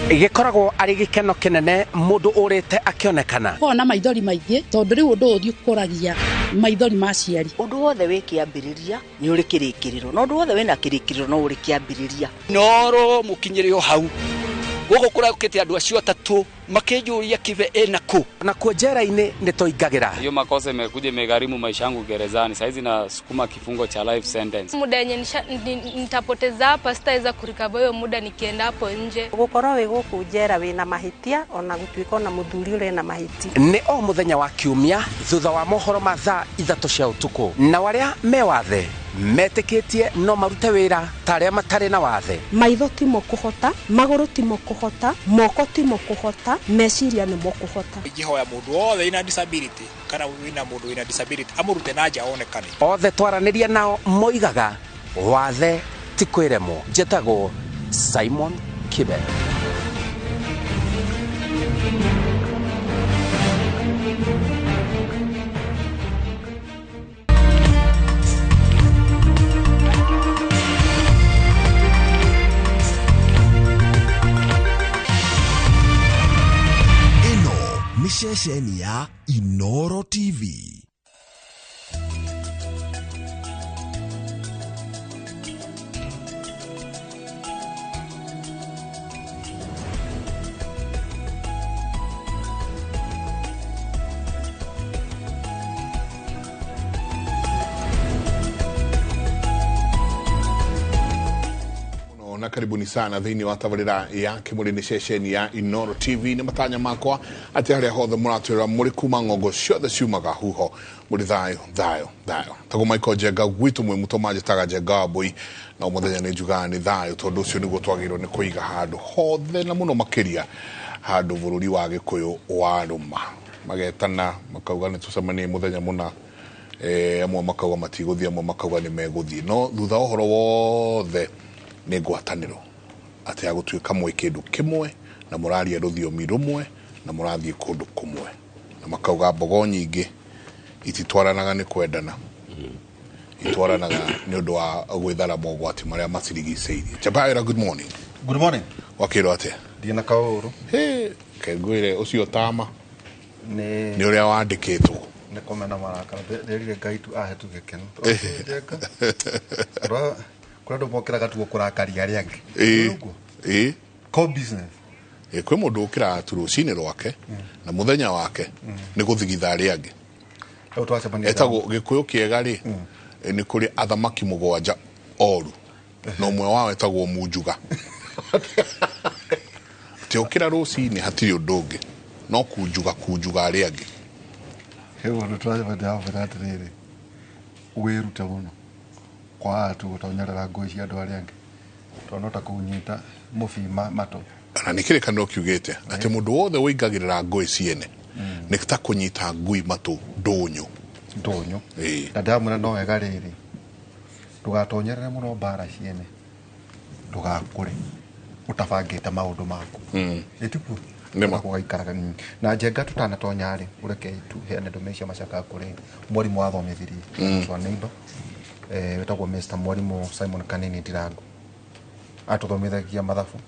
gikoragwo ari gikeno kinene mundu urite akionekana ona maithori maingi tondu riu undu uthi ukuragia maithori maciari undu wothe wikiambiriria ni uri kirikiriro no undu wothe wina kirikiriro no uri kiambiriria noro mukinyirio hau guko kura ukite andu acio atatu makijuria kibe enaku na kuojera-ini nitoingagira hiyo makosa imekuja imegharimu maisha yangu gerezani saizi na sukuma kifungo cha life sentence muda yenye nitapoteza hapa sitaweza kurikava hiyo muda nikienda hapo nje gukorwo wi guku njera wina mahitia ona gutuika na muthuri uri na mahiti ni o muthenya wa kiumia thutha wa mohoro ma thaa 3 cia utuku na waria me wathe metikitie no marute wira taria matari na wathe maitho timo kuhota maguru timo kuhota moko timo kuhota meciria ni mo kuhota igihoya mundu othe ina disability kana wina mundu wina disability amurute na nja onekane othe twaraniria nao moigaga wathe ti kwiremwo njetago Simon Kibe Mishesheni ya Inoro TV. Na karibuni sana thini wa tabarira ya kimurini shesheni ya Inoro TV ni matanya makwa ati haria hothe muratwira muri kuma ngongo ciothe ciumaga huho muri thayo tago Michael Jenga gwitu mwe mutomaje taga Jenga boy na muthenya ni juga ni thayo tondu cio niguo twagirwo ni kuiga handu hothe na muno makiria handu bururi wa Gikuyu wa Ruma magetana makauga ni tucemanie muthenya muna amwe makauga matiguthia amwe makauga ni meguthie no thutha uhoro wothe ni ngwataniro ati ya gutuika mwe kindu kimwe na muraria ruthiomi rumwe na murathie kundu kumwe na makauga mbogo nyingi ititwaranaga ni kwendana itwaranaga ni undu wa gwithara mogwati maria macirigiceirie Chabaira good morning wakiro ate dina kauru kengwire ucio tama ni uria wandikitwo ni komena maraka ndirire gaitu ahetu gekeno Kurado mokira gatuo kurakaria ari angi co business kwe mundu ukira turucini rwake na muthenya wake ni guthigitha ari angi etago Gikuyu kiega ri ni kuri athamaki mugwanja oru no umwe wao etagwo Munjuga ti ukira rucini hatiri undungi no kunjuga ari angi hewa ndo twaje bada atiriri wirute muno kwa atu utonyerera ngui cia andu aria angi tonota kunyita mufima mato na nikire kano kiugete ati mundu wothe wingagirira ngui ciene nikita kunyita ngui mato ndonyo na ndamuna no wega riri tugatonyerera muno bara ciene tugakure utabangite maundu maku etiku nema kugaikaraga na Jenga tutanatonya ri ureke tu heane ndomecia macaka kuri mwarimu wa thomithirie twa neighbor wetagwo Mr. Mwarimu Simon Kanini Ndirangu atuthomithagia mathabu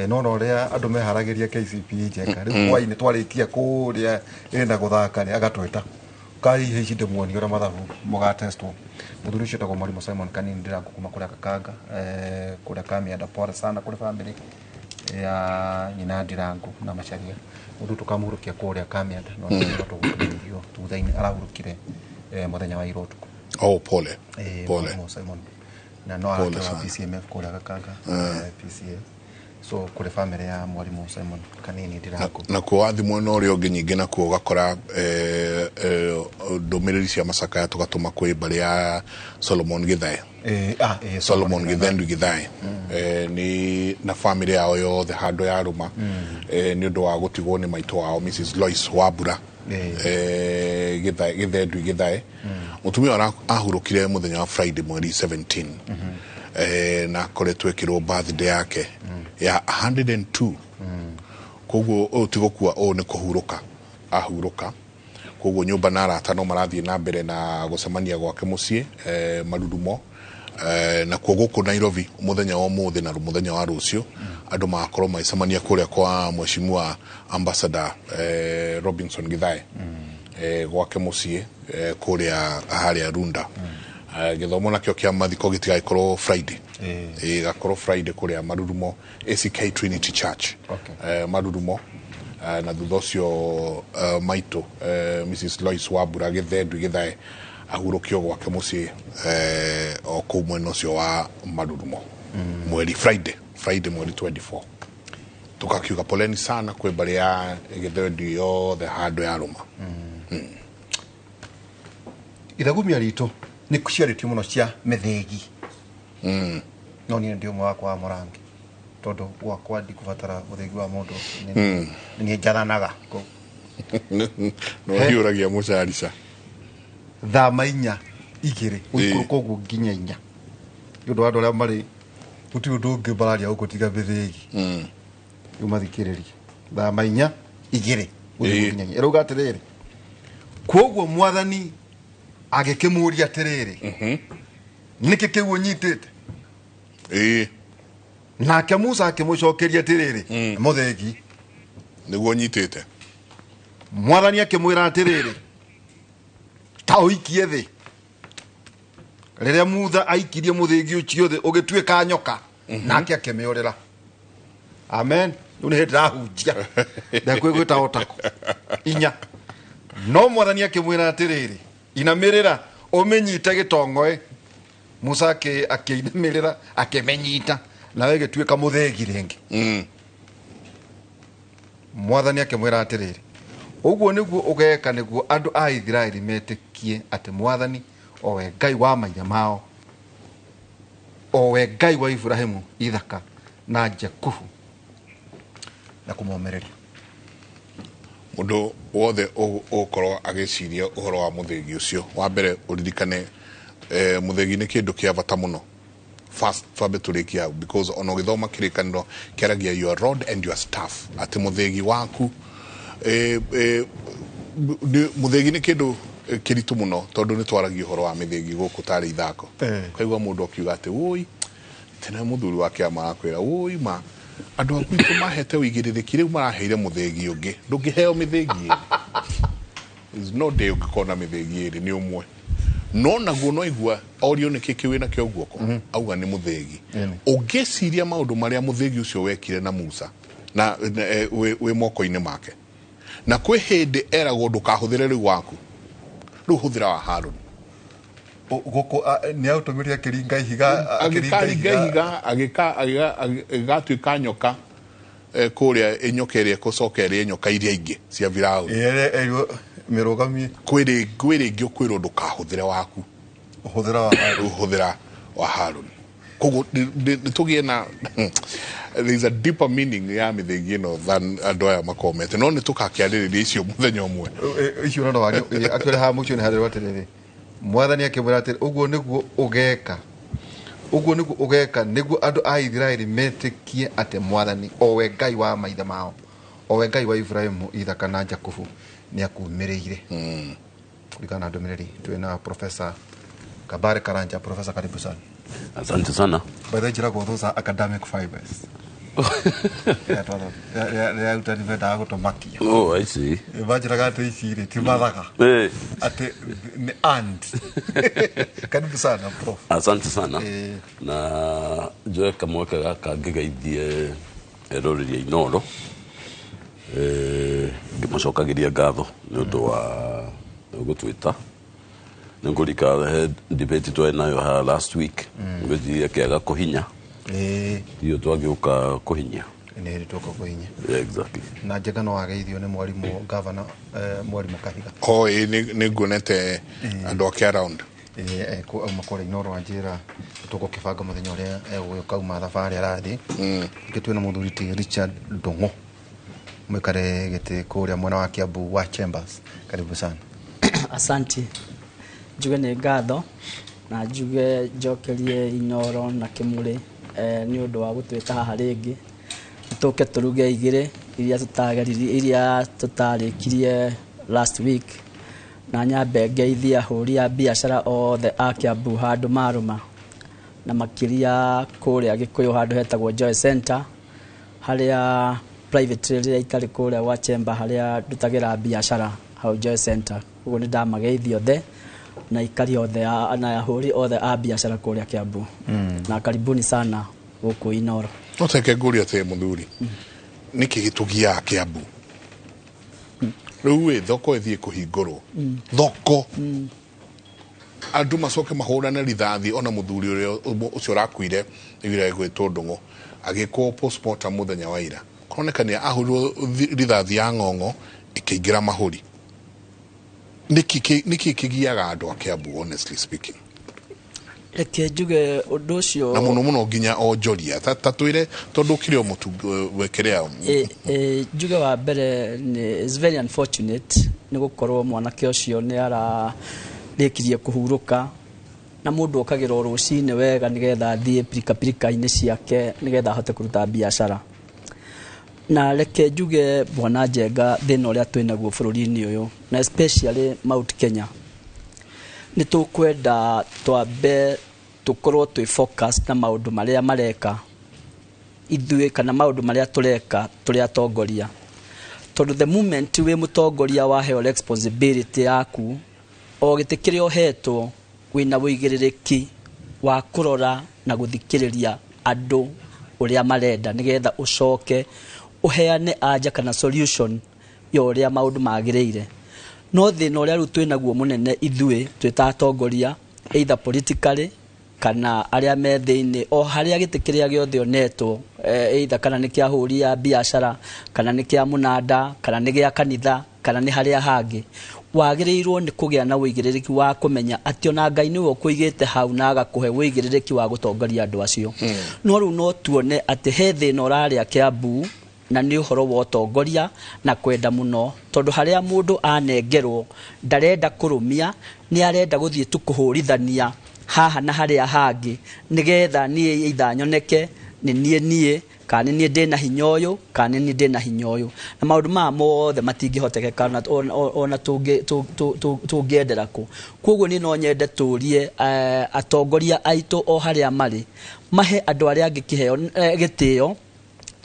no ria andu meharagiria KCPE Jenga riu kwaini twaritie kuria enda guthaka ni agatweta kai hicinde muoni ora mathabu mugatestwo muthuri ucio tagwo Mwarimu Simon Kanini Ndirangu kuma kuria Kakanga kuria Kamianda pole sana kuri family ya nyina Ndirangu na macharia mundu tukamurukia kuria Kamianda no tuguturio tuthaini arahurukire muthenya wa irotu pole Simon na no atu PCMF kuria Kakanga PCA so kuri family ya Mwarimu Simon Kanini Ndirangu na kuwathimwo no ri ongi nyingi na ku gakora ndomiriri cia macaka tugatuma kwi bari ya Solomon Githae Solomon Githae ni na family yao yothe handu ya Ruma ni undu wa gutigwo ni maito wao Mrs. Lois Wabura Githae mutumia ahurukire muthenya wa Friday mweri 17 na koretwe kiro birthday yake ya 102 koguo tigokua ni kuhuruka ahuruka koguo nyumba na arata no marathie na mbere na gucemania gwake mucii marurumo na kuoguko Nairobi muthenya wa muthi na muthenya wa rucio andu makorwo maicemania kuria kwa mheshimiwa ambassador Robinson Githai gwake mucie kuria haria Runda githomo nakio kia mathiko gitigakorwo Friday gakorwo Friday kuria Marurumo ACK Trinity Church Marurumo na thutha ucio maito Mrs Lois Wabura Githai ahurukio gwake mucie o kuu mwena ucio wa Marurumo mweri Friday mweri 24 tukakiuga poleni sana kwe bari ya Githodi yothe handu ya Roma ithagumia rito ni kuciaritio muno cia methegi no ni ndio mwakwa wa Murangi tondu gwakwa ndikubatara uthegi wa mundu ni njathanaga no hiuragia mucarica thama inya igiri uko koguo nginya inya yundu andu aria mari guti undu ungi bararia ukutiga methegi umathikiriria thama inya igiri nginya inya ruga atiriri koguo mwathani agikimuria atiriri niki kiu nyitite nake Musa akimucokeria atiriri muthegi niguo nyitite mwathani akimwira atiriri ta uikie thi riria Musa aikirie muthegi ucio thi ugituika nyoka nake akimiorera amen nuni hindira hunjia ndakwigwita otako inya no mwathani akimwira atiriri inamirira umenyite gitongoe Musa akiinamirira akimenyita nawe gituika muthegi ringi mwathani akimwira atiriri uguo niguo ugeka niguo andu a Israeli metikie ati mwathani owe Ngai wa maithe mao owe Ngai wa Ibrahimu Ithaka na Jakubu na kumomereria mundu wothe ukorwo agiciria uhoro wa muthegi ucio wa mbere uririkane muthegi ni kindu kia bata muno first twabe turikia because ono githoma kirikaniro kiaragia your rod and your staff ati muthegi waku muthegi ni kindu kiritu muno tondu ni twaragia uhoro wa mithegi guku tari ithako kaigwa mundu akiuga ati woi tena muthuri wake amakwira woi ma andu aku mahete uigiririki riu maraheire muthegi ungi ndungiheo mithegi is no day ukikona mithegi iri ni umwe no naguo no igua audio ni kiki wina kio guoko auga ni muthegi ungiciria maundu maria muthegi ucio wekire na Musa na we moko-ini make na kwi hindi eragwo ndukahuthire riu waku riu huthira wa Harun goko ni autumiria kiringa ihiga agatuika nyoka kuria inyokeria kucokeria nyoka iria ingi cia Firauni mirugamie kwiri ngiukwirwo ndukahuthire waku uhuthira wa Harun koguo nitugie na there is a deeper meaning ya mithegi no than andu aya makomete no nitukakiaririria icio muthenya umwe icio ndo wari akore ha mucio ni harire watiriri mwathani akimwira atiri uguo niguo ugeka niguo andu a Israeli metikie ati mwathani owe Ngai wa maithe mao owe Ngai wa Ibrahimu Ithaka na Jakubu ni akumireire kulikana ndomireri twina Professor Kabare Karanja. Professor, karibu sana. Asante sana. Baada ya kwa those academic fibers ya utaniveda gutomakia. Oh, I see. Bajiraga tu isiri timadaka ati ni and karibu sana prof. Asante sana. Na joe kamweka gaka ngigeithie eroriria Inoro ngimucokagiria ngatho ni undu wa gutwita ngurika debate twa nayo ha last week ngithie kiaga kuhinya iyo twagiuka kuhinya ni ritoka kuhinya exactly na njega no ageithio ni mwarimu governor mwarimu Kahiga ni ngunete andu ake around makore Inoro anjira tuko kibanga muthenya uria eguyuka uma thabari arathi ngitwina muthuri ti Richard Ndongo mwikare gete kuria mwana wa Kiambu wa Chambers. Karibu sana. Asante. Njuge ni ngatho na njuge njokerie Inoro na Kimuri ni undu wa gutwika haha ringi tuke turuge igire iria tutarikirie last week na nyambe ngeithia huri ya biashara othe a Kiambu handu maruma na makiria kuria Gikuyu handu hetagwo Joy Center haria private rĩrĩa itarĩ kuria wa Chemba haria ndutagira biashara hau Joy Center. Uguo nĩ ndamageithia othe na ikari othe na ahũri othe a biashara kuria Kiambu. Na karibuni sana huku Inoro. Noteke nguria te muthuri. Niki gitugia Kiambu. Rĩu thoko ĩthiĩ kũhingũrwo. Thoko. Andu macoke mahũrane rithathi ona muthuri ũcio rakuire ĩgira gwĩtwo Ndung'u agĩkwo postmortem muthenya wa ira. Kuonekania ahũrirwo rithathi ya ng'ong'o ikĩingĩra mahũri. Niki kigiaga andu a Kiambu, honestly speaking. Reke njuge ũndũ ũcio na mũno nginya onjoria tatwire tondu kire mutu wekerea njuge wa mbere is very unfortunate ni gukorwo mwanake ũcio ni ararĩkirie kũhurũka na mũndũ okagira rũcinĩ wega nigetha athiĩ pirika-inĩ ciake nigetha ahote kũruta biashara. Na reke njuge Bwana Njenga thĩna ũrĩa twĩnaguo bũrũri-inĩ ũyũ na especially Mount Kenya ni tukwenda twambe tukorwo twi focus na maundu maria mareka ithuĩ kana maundu maria tureka turi atongoria, tondu the moment we mutongoria waheo responsibility yaku o gĩtĩ kĩrĩa ũhetwo wĩna wĩigĩrĩrĩki wa kũrora na gũthikĩrĩria andũ ũrĩa marenda nigetha ũcoke uheane anja kana solution ya ũrĩa maundu magĩrĩire. No thĩna ũrĩa rĩu twĩnaguo mũnene ithuĩ twĩta atongoria either politically kana arĩa me thĩinĩ o harĩa gĩtĩ kĩrĩa gĩothe onetwo either kana nĩ kĩa hũri ya biashara kana nĩ kĩa mũnanda kana nĩ gĩa kanitha kana nĩ harĩa hangĩ, wagĩrĩirwo nĩ kũgĩa na wĩigĩrĩrĩki wa kũmenya atĩ ona Ngai nĩwe ũkũigĩte hau na agakũhe wĩigĩrĩrĩki wa gũtongoria andũ acio. No rĩu no tuone atĩ he thĩna ũrarĩa Kiambu na nĩ ũhoro wa ũtongoria na kwenda mũno, tondu haria mundu anengerwo ndarenda kũrũmia, ni arenda gũthiĩ tu kũhũrithania haha na haria hangĩ nigetha niĩ either nyoneke nĩ niĩ kana niĩ ndĩ na hinya ũyũ kana niĩ ndĩ na hinya ũyũ, na maũndũ maya mothe matingĩhotekeka ona tũngĩendera kũ. Koguo niĩ no nyende tũrie atongoria aitũ o haria marĩ mahe andũ arĩa angĩ kĩheo gĩtĩo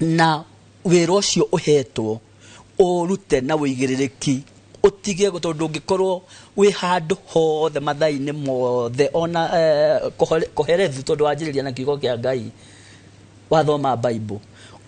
na wĩra ũcio ũhetwo ũrute na wĩigĩrĩrĩki utige tondu ngĩkorwo wĩ handũ hothe mathainĩ mothe ona koherethi tondu wanjĩrĩria na kiugo kĩa Ngai wathoma Bible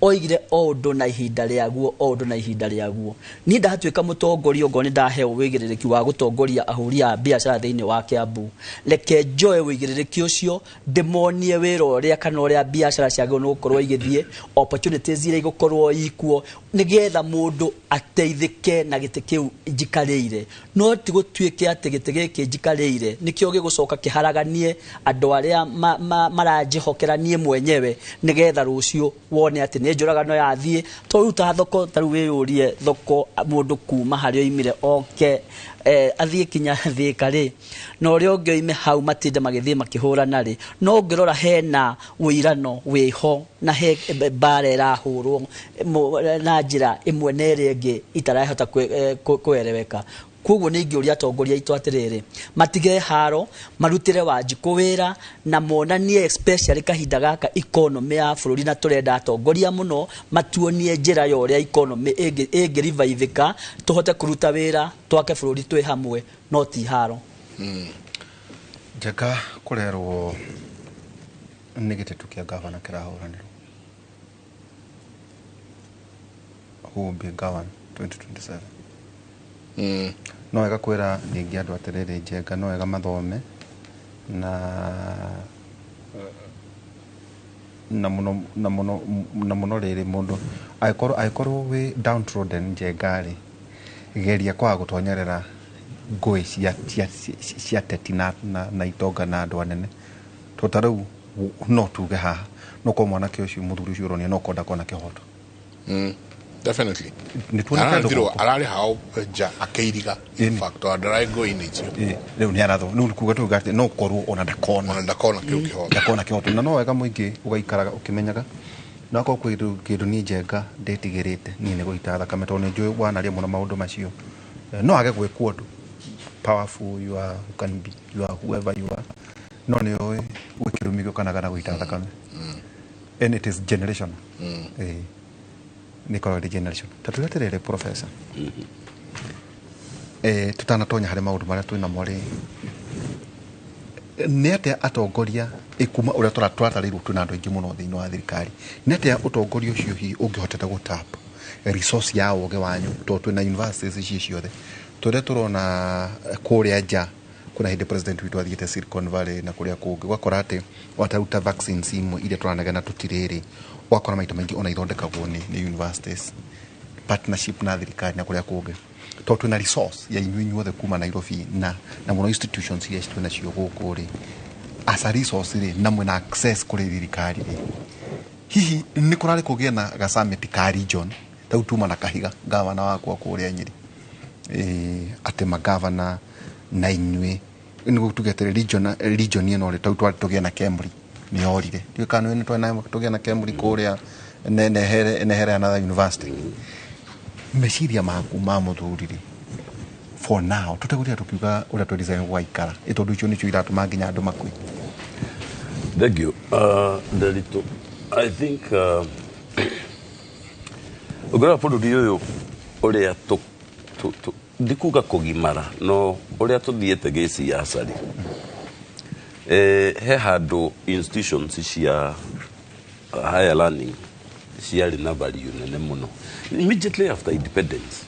oigire o ũndũ na ihinda rĩaguo o ũndũ na ihinda rĩaguo. Niĩ ndatuĩka mũtongoria ngo nĩ ndaheo wĩigĩrĩrĩki wa gũtongoria ahũri a biashara thĩinĩ wa Kiambu, reke njoe wĩigĩrĩrĩki ũcio ndĩmonie wĩra ũrĩa kana ũrĩa biashara ciagĩrĩirwo nĩ gũkorwo igĩthiĩ, opportunities iria igũkorwo ikuo nigetha mũndũ ateithĩke na gĩtĩ kĩu njikarĩire. No ti gũtuĩke atĩ gĩtĩ gĩkĩ njikarĩire nĩkĩo gĩgũcoka kĩharaganie andũ arĩa maranjĩhokera niĩ mwenyewe nigetha rũciũ wone atĩ nĩ njũragano yathiĩ. To rĩu ta thoko ta rĩu wĩyũrie thoko mũndũ kuma harĩa oimire oke athiĩ kinya Thĩka rĩ na ũrĩa ũngĩ oime hau matinde magĩthiĩ makĩhũrana rĩ, no ngĩrora hena wĩirano wĩho na he mbara ĩrahũrwo na njĩra ĩmwe na ĩrĩa ĩngĩ itarahota kũereweka. Koguo nĩ ingĩũria atongoria aitũ atĩrĩrĩ matige haro, marutĩre Wanjikũ wĩra na monanie especially kahinda gaka economy ya bũrũri na tũrenda atongoria mũno matuonie njĩra ya ũrĩa economy ĩngĩrivaithĩka tũhote kũruta wĩra twake bũrũri twĩ hamwe no ti haro. Njenga kũrerwo nĩ gĩtĩtu kĩa gavana kĩrahũranĩrwo who will be governor 2027. No wega kwĩra rĩngĩ andũ atĩrĩrĩ Njenga no wega mathome na mũno rĩrĩ mũndũ angĩkorwo wĩ downtrodden Njenga rĩ geria kwaga gũtonyerera ngũĩ cia teti na itonga na andũ anene to ta rĩu no tuge haha no kwa mwanake ũcio mũthuri ũcio ũronia no kwenda kona kĩhoto. Definitely. Nituonekana arari hao ja akeiriga in fact adrai go in it. Leo ni aratho no kuga tu garte no korwo ona ndakona kihoto na no wega muingi ugaikaraga ukimenyaga na ko kwidu ni Njenga ndetigirite ni ne goita thakame to ni njui wanaria muno maundu macio no age gwikwo ndu powerful you are, you can be, you are whoever you are no nä å ä gwä kä rå migå kana gå thakame and it is generation nä koragwo generation ta tå retä rä professor tå tanatonya harä maå ndå marä a twä namo rä nä atä atongoria kuma å rä a tåratarä irwo twä na andå aingä må no thä inä wa thirikari nä atä å tongoria å cio hihi å ngä hotete gå tap resource ya å gä wanyu tondå twä na universities cie ciothe tå rä a tå rona kå rä a nja kuna hĩndĩ president witũ athiĩte Silicon Valley na kũrĩa kũngĩ gwakora atĩ wataruta vaccines imwe iria tũranegena tũtirĩrĩ gwakora maita maingĩ ona ithondekagwo nĩ universities partnership na thirikari na kũrĩa kũngĩ tondũ twĩna resource ya inyuĩ inyuothe kuma Nairobi na mũno institutions iria twĩna cio gũkũ rĩ as a resource rĩ na mwĩna access kũrĩ thirikari rĩ hihi nĩ kũrarĩ kũgĩe na ga summit ka region tau tuma na Kahiga gavana wakwa kũrĩa Nyeri atĩ magavana na inyuĩ nä gå tugetere region ä no rä tau twarä tå gä na Kemri nä yorire ndiå kana nä twena tå gä na Kemri kå rä a nehere another university meciria maku ma må thuri rä for now tå tegå ria tå kiuga å rä a twä design gwaikara ä tondå icio nä cio iratå ma nginya andå makui thank you Nderitu I think å ngä rora bå rå ri å yå å rä a ndikuga kugimara no uria tuthiete giciaca ri he handu institutions cia higher learning ciarĩ na value nene muno immediately after independence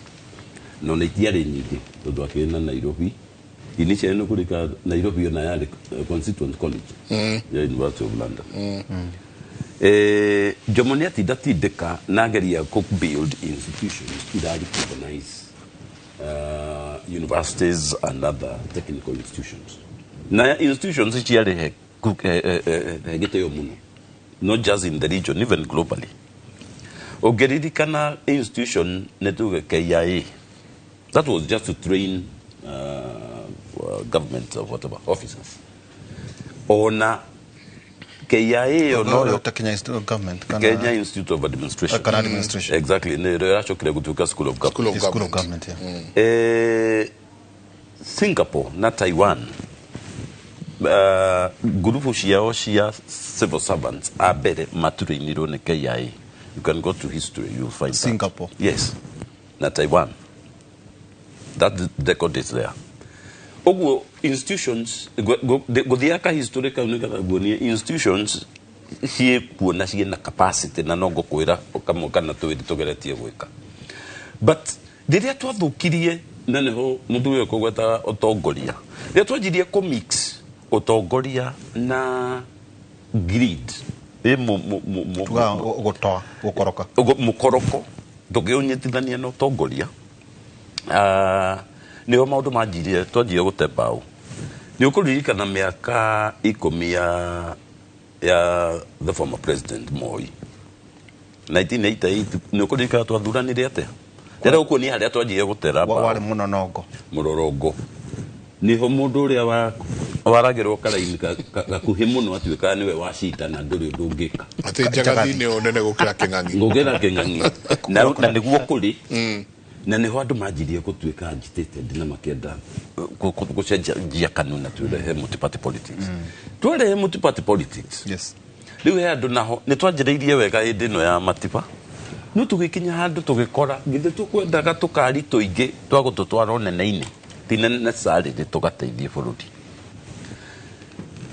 no nĩ itiarĩ nyingĩ tondũ akĩrĩ na Nairobi initially no kũrĩka Nairobi ona yarĩ constituent college ya University of London Jomo nĩatinda tindĩka na ageria build institutions irari recognize universities and other technical institutions. Na institutions ciarĩ gĩtĩo muno, not just in the region, even globally. Ũngĩririkana institution nĩ tuge KIA, that was just to train government or whatever officers. Ona KIA no Kenya Institute of Government, Kenya Institute of Administration. Administration. Exactly. Nĩracokire gũtuĩka School of Government. School of Government, yeah. Singapore na Taiwan gurupu ciao cia civil servants a mbere matũrĩinirwo nĩ KIA. You can go to history, you'll find Singapore. That. Yes. Na Taiwan. That record is there. Oguo institutions guthiaka history ka unika guonie institutions cie kuona cie na capacity na no ngukwira kana tugeretie gwika but riria twathukirie na neho mundu uyo kugweta utongoria riria twanjirie ku mix utongoria na greed gutoa gukoroka mukoroko tugiunyitithania na utongoria nĩho maũndũ manjirie twanjire gũte mbaũ nĩ ũkũririkana mĩaka 10 ya the former president Moi 1988 nĩ ũkũririkana twathuranire atĩa rĩrĩa ũkuonia harĩa twanjire gũtera mbaũ warĩ mũrorongo nĩho mũndũ ũrĩa waragĩrwo karaini gakuhĩ mũno atuĩkaga nĩwe wacita na ndũrĩ ũndũ ũngĩka atĩ njagathi nĩ ũnene gũkĩra kĩng'ang'i na nĩguo kũrĩ na nĩho andũ manjirie gũtuĩka agitated na makĩenda gũcenjia kanuni twĩrehe multi-party politics twĩrehe multi-party politics rĩu he andũ naho nĩ twanjĩrĩirie wega hĩndĩ ĩno ya Matiba no tũgĩkinya handũ tũgĩkora githĩ tũkwendaga tũkari tũingĩ twa gũtũtwara ũnene-inĩ ti necessarily tũgateithie bũrũri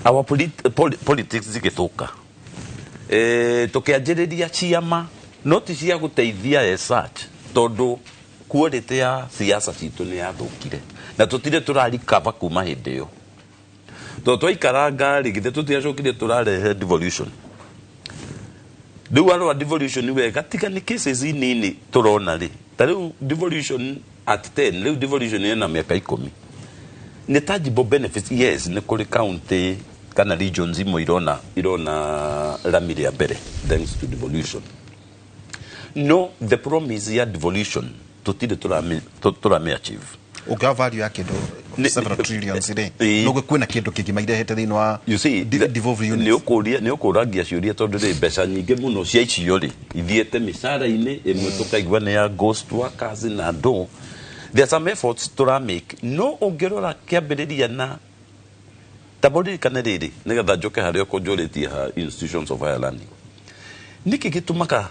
our politics zigĩthũka tũkĩanjĩrĩria ciama no ti cia gũteithia as such tondũ quality ya siasa citũ nĩ yathũkire na tũtire tũrarikava kuma hĩndĩ ĩyo tondũ twaikaranga rĩ githĩ tũtiacokire tũrarehe devolution rĩu arũa devolution wega tiga nĩ cases nini tũrona rĩ ta rĩu devolution at 10 rĩu devolution ĩna mĩaka 10 nĩ tangible benefits yes nĩ kũrĩ county kana regions imwe irona rami rĩa mbere thanks to devolution no the problem is ya devolution tutire turame achieve uga value ya kindu several trillions ire no kwina kindu kingimairehete thini wa devolve units ni ukuragia ciuria tondu ri mbeca nyingi muno cia icio ri ithiete micaraini imwe tukaigwa ni ya ghost workers na do there are some efforts to make no ungirora kiambiriria na tabori kana riri nigetha njoke haria konjoritie ha institutions of higher learning niki gitumaka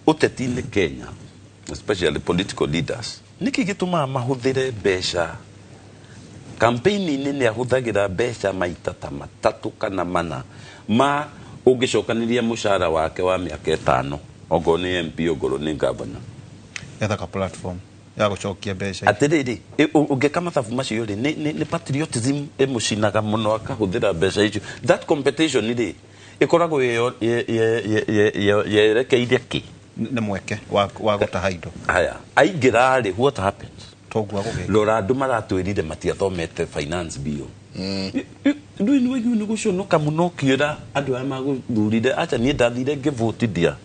uteti-ini Kenya, especially political leaders, niki gituma mahuthire mbeca campaign-ini ni ahuthagira mbeca maita ta matatu kana mana ma ungicokanĩria mũcara wake wa mĩaka 5 ogo ni MP ogoro ni governor etha platform ya gucokia mbeca atiriri ungeka mathabu macio ri ni patriotism emucinaga muno akahuthira mbeca icio that competition ri ikoragwo yerekeire ki ni mweke wa gutaha indo haya aingira ri what happens togwa guge lora andu maratwirire matiathomete finance bill ndu ni wegi ni guconoka muno kira andu aya maguthurire acha ni ndathire ngivotithia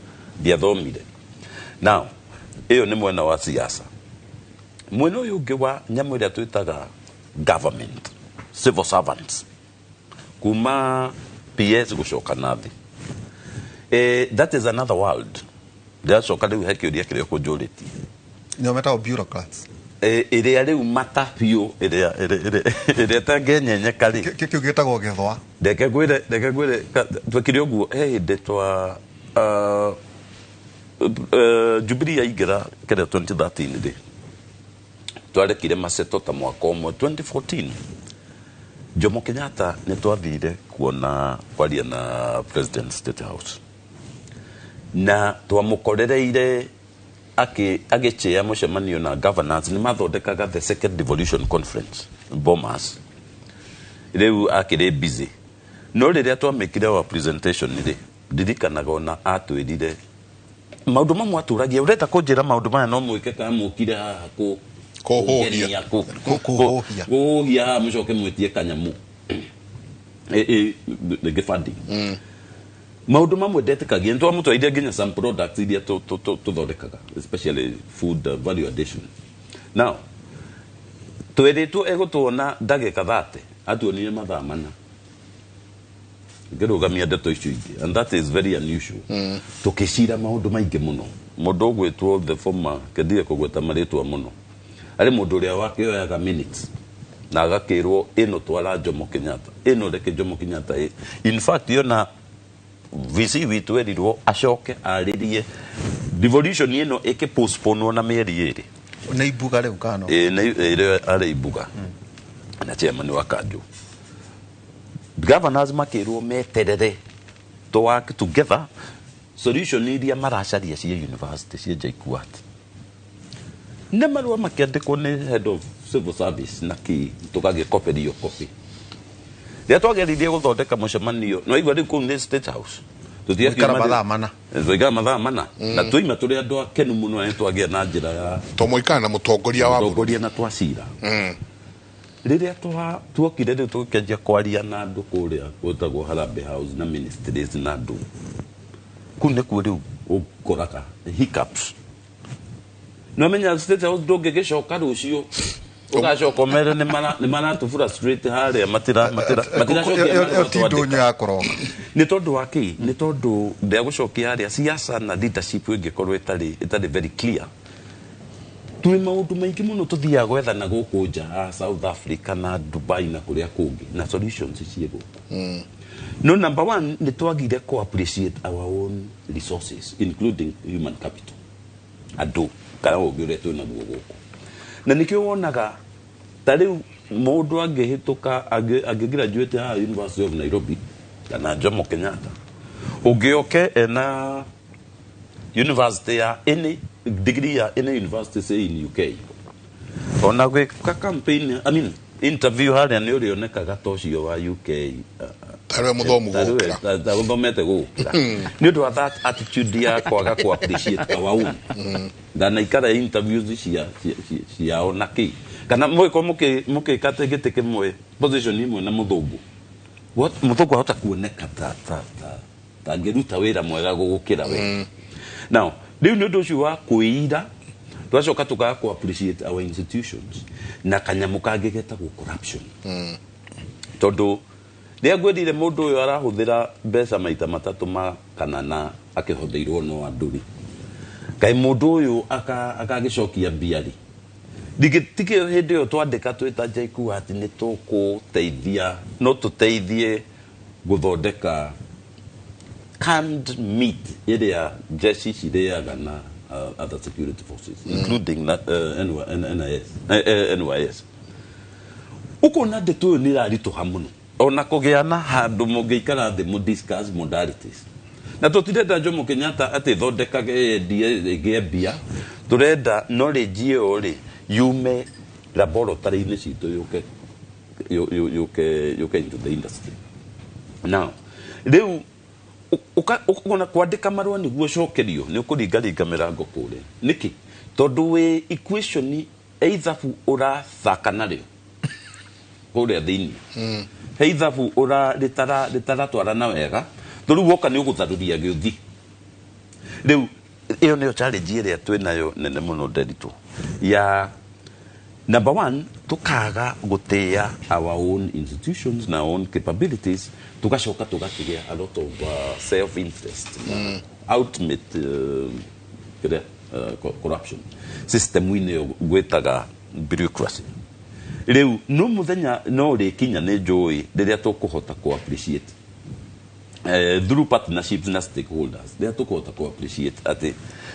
ndiathomire now iyo ni mwena wa siasa mwena uyu ungi wa nyamu iria twitaga government civil servants kuma PS gucoka nathi that is another world ndacoka riu hekiuria kiria kunjuritie no meta bureaucrats iria riu mata biu iria tangenyenyeka ri kiu gitagwo githwa ndeke gwire twekire uguo hindi twa Jubilee yaingira kere 2013 ri twarekire maseto ta mwaka umwe 2014 Jomo Kenyatta ni twathire kuona kwaria na President State House na twamukorereire agichea mucemanio na governors ni mathondekaga the second devolution conference Bomas riu akire busy no riria twamekire wa presentation ri ndirikanaga ona atwirire maundu mamwe aturagia ureta kunjira maundu maya no mwike ka mukire haha kuhia mucoke mwitie kanyamu gifandi maundu mamwe ndetikagia ntwa mutwaire nginya some products iria tuthondekaga especially food value addition now tweritwo egutuona ndagika 30 atuonire mathaa mana ngirugamia ndeto icio ingi and that is very unusual tukicira maundu maingi muno mundu gwitwo the former kedie kugweta maritwa muno ari mundu uria wake oyaga minutes na agakirwo ino twara Jomo Kenyatta ino reke Jomo Kenyatta in fact yona VC witu erirwo acoke aririe devolution ino eke postpone na mieri iri na ibuga riu kano na ire ari ibuga na chairman wa Kanjo governors makirwo meterere to work together solution iria maracaria cia university cia JKUAT ne marua makiandikwo ni head of civil service na ki tugagicoperio copy ria twageririe guthondeka mucemanio no igwa riu ku State House tuthia mathaa mana na tuima turi andu akenu muno ni twagia na njira ya tomoikana na mutongoria wa mutongoria na twacira riria tuokire riu tukianjia kwaria na andu kuria gutagwo Harambee House na ministries na andu kune ku riu ukoraka hiccups no menya State House ndungigicoka rucio ugacoka mere ni mana tu frustrate haria matira tindunya yakoroka ni tondu waki ni tondu ndia gucokia haria siasa na leadership ingikorwo itari very clear twi maundu maingi muno tuthia gwetha na guku nja South Africa na Dubai na kuria kungi na solutions ciego no number 1 ni twagire ko appreciate our own resources including human capital adu kana ugiretwo na guku na nikio wonaga tariu mundu angihituka angigraduate ha University of Nairobi kana Jomo Kenyatta ugioke na university ya any degree ya any university say in UK ona gwika campaign interview haria ni urionekaga tocio wa UK tarwe muthomu gukira ta uthomete gukira ni ndu that attitude ya kwaga ku appreciate our own ngana ikara interviews cia ona ki kana mwiko mukikate gite kimwe position imwe na muthungu what muthungu hota kuoneka ta ngeruta wira mwega gukira we now riu ni ndu ucio wa kuira twacoka tukaga ku appreciate our institutions na kanyamu kangigeta ku corruption tondu ria gwirire mundu uyu arahuthira mbeca maita matatu ma kana na akihotheirwo no anduri kai mundu uyu akagicokia biari Digitike hende yo twandika twita jaiku ati ni tukuteithia no tuteithie guthondeka canned meat iria jeshi cireaga na other security forces including NYS ukona ndeto yo nirarituha muno ona kugia na handu mungeikara thi mu discuss modalities na tutirenda Jomo Kenyatta ati thondekage die bia turenda knowledge yo ri yume laboratory ni citu yuke into the industry now riu ukona kwandika marwa niguo cokerio ni ukuringaringa mirango kure niki tondu we equation eithabu urathaka nario kure thini eithabu ura ritara twarana wega riu woka ni ugutharuria giuthi riu iyo niyo challenge iria twinayo nene muno nderitu ya number 1 tukaga gutia our own institutions na own capabilities tugacoka tugatigia a lot of self interest ultimate corruption system ine gwetaga bureaucracy riu no muthenya no rikinya ni njui riria tukuhota ku appreciate through partnerships na stakeholders riria tukuhota ku appreciate ati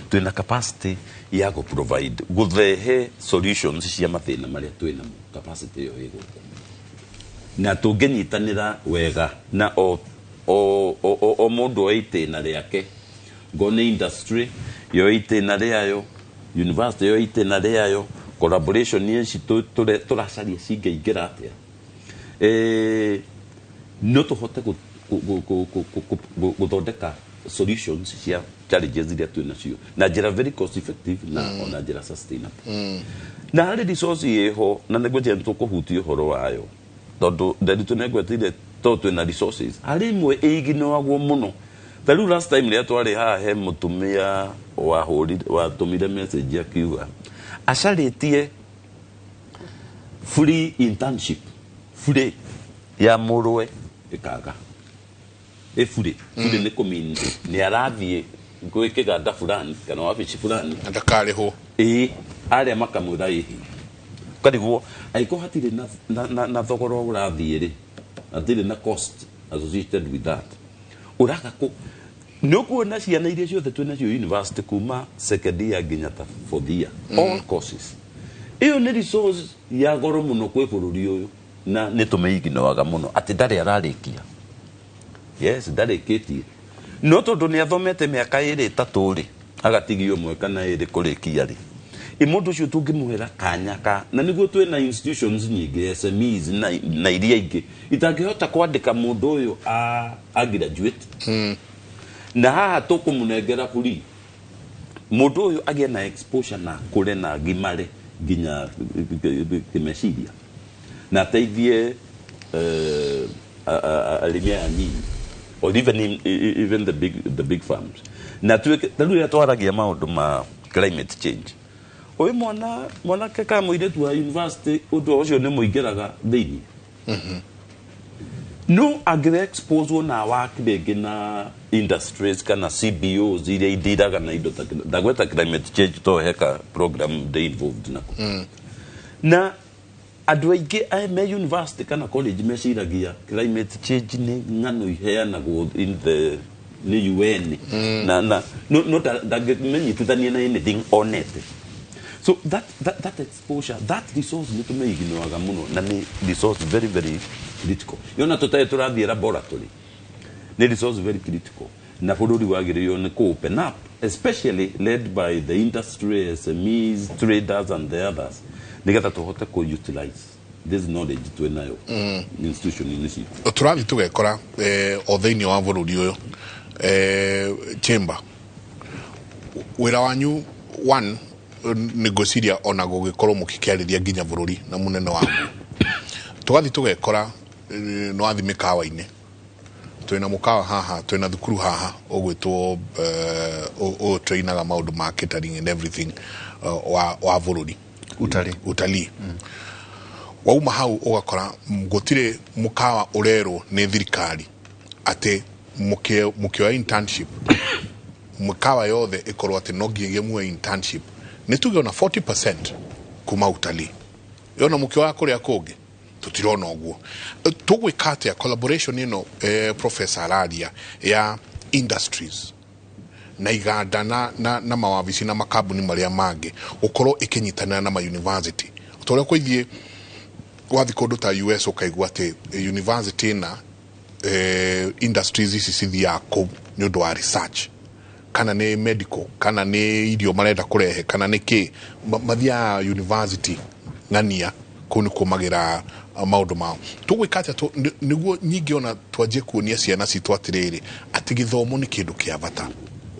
twina capacity ya go provide guthehe solutions cia mathina maria twina capacity yo ego na tungenyitanira wega na o mundu oite na riake gone industry yo ite na riayo university yo ite na riayo collaboration ni turacaria cingeingĩra atia no tuhote guthondeka solutions cia challenges iria twinacio na njira very cost effective na ona njira sustainable na harĩ resource yeho na nĩguo njĩra tũkũhutia ũhoro wayo tondũ nderitu nĩngwetire to twĩna resources harĩ imwe ĩiginowagwo mũno tarĩu last time rĩrĩa twarĩ haha he mũtumia watũmire message akiuga acarĩtie free internship free ya mũrwe ĩkaga free nĩ kũmini nĩ arathiĩ gwĩkĩganda fulani kana wabici fulani ndakarĩhwo arĩa makamwĩra ĩhi kariguo aiko hatirĩ na thogora ũrathiĩ rĩ hatirĩ na cost associated with that uraga ku no kuona ciana iria ciothe twĩnacio university kuma second year nginya ta fourth year all courses iyo nĩ resource ya goro mũno kwĩ bũrũri ũyũ na nĩ tũmĩiginoaga mũno atĩ ndarĩ ararĩkia yes ndarĩkĩtie no tondũ nĩ athomete mĩaka ĩrĩ ĩtatũ rĩ agatigio ũmwe kana ĩrĩ kũrĩkia rĩ mũndũ ũcio tũngĩmũhera kanya na nĩguo twĩna institutions nyingĩ SMEs na iria ingĩ itangĩhota kwandĩka mũndũ ũyũ a graduate na haha tũkũmũnengera buri mũndũ ũyũ agĩe na exposure na kũre na ngimare nginya kĩmeciria na teithie arĩmi aya nyinyi or even the big farms na tarĩu rĩrĩa twaragia maũndũ ma climate change oĩ mwanake ka mũirĩtu wa university ũndũ ũcio nĩ mũingĩraga thĩinĩ no angĩ-expose na waki rĩngĩ na industries kana CBOs iria indiraga na indo ndagweta climate change to heka program they involved nako na andũ aingĩ me university kana college meciragia climate change nĩ ng'ano iheanagwo in the UN na no ndangĩmenyithania na anything on it. So that exposure, that resource nĩ tũmĩiginoaga mũno na nĩ resource very very critical. Yona tũtarĩ tũrathiĩ laboratory nĩ resource very critical na bũrũri wagĩrĩirwo nĩ ku open up, especially led by the industry, SMEs, traders and the others nĩgetha tũhote ku utilize this knowledge twĩnayo institution initiative. Tũrathiĩ tũgekora o thĩinĩ wa bũrũri ũyũ chamber wĩra wanyu one negotiate ona gũgĩkorwo mũkĩkĩarĩria nginya bũrũri na mũnene waguo tũgathiĩ tũgekora no athi mĩkawa-inĩ twĩna mũkawa haha twĩna thukuru haha ũgwĩtwo trainaga maũndũ ma catering and everything wa bũrũri utalii wauma hau ũgakora gũtirĩ mũkawa ũrerwo nĩ thirikari atĩ mũkĩoya internship mũkawa yothe ĩkorwo atĩ no nginya muoe internship nĩ tuge ona 40% kuma utalii yona mukiwa kuria kungi tutirona uguo tugwika ya collaboration ino professor araria ya industries na iganda na mawabisi na makabuni maria mange ukorwo ikinyitana na ma university utore ko ithie wathi kundu ta US ukaigwa ati university na industries ici cithia ku ni undu wa research kana ni medical kana ni irio marenda kurehe kana ni ki mathia university ngania kuni kumagira maundu mao tugwikate niguo nyingi ona twaje kuonia ciana citu atiriri ati githomo ni kindu kia bata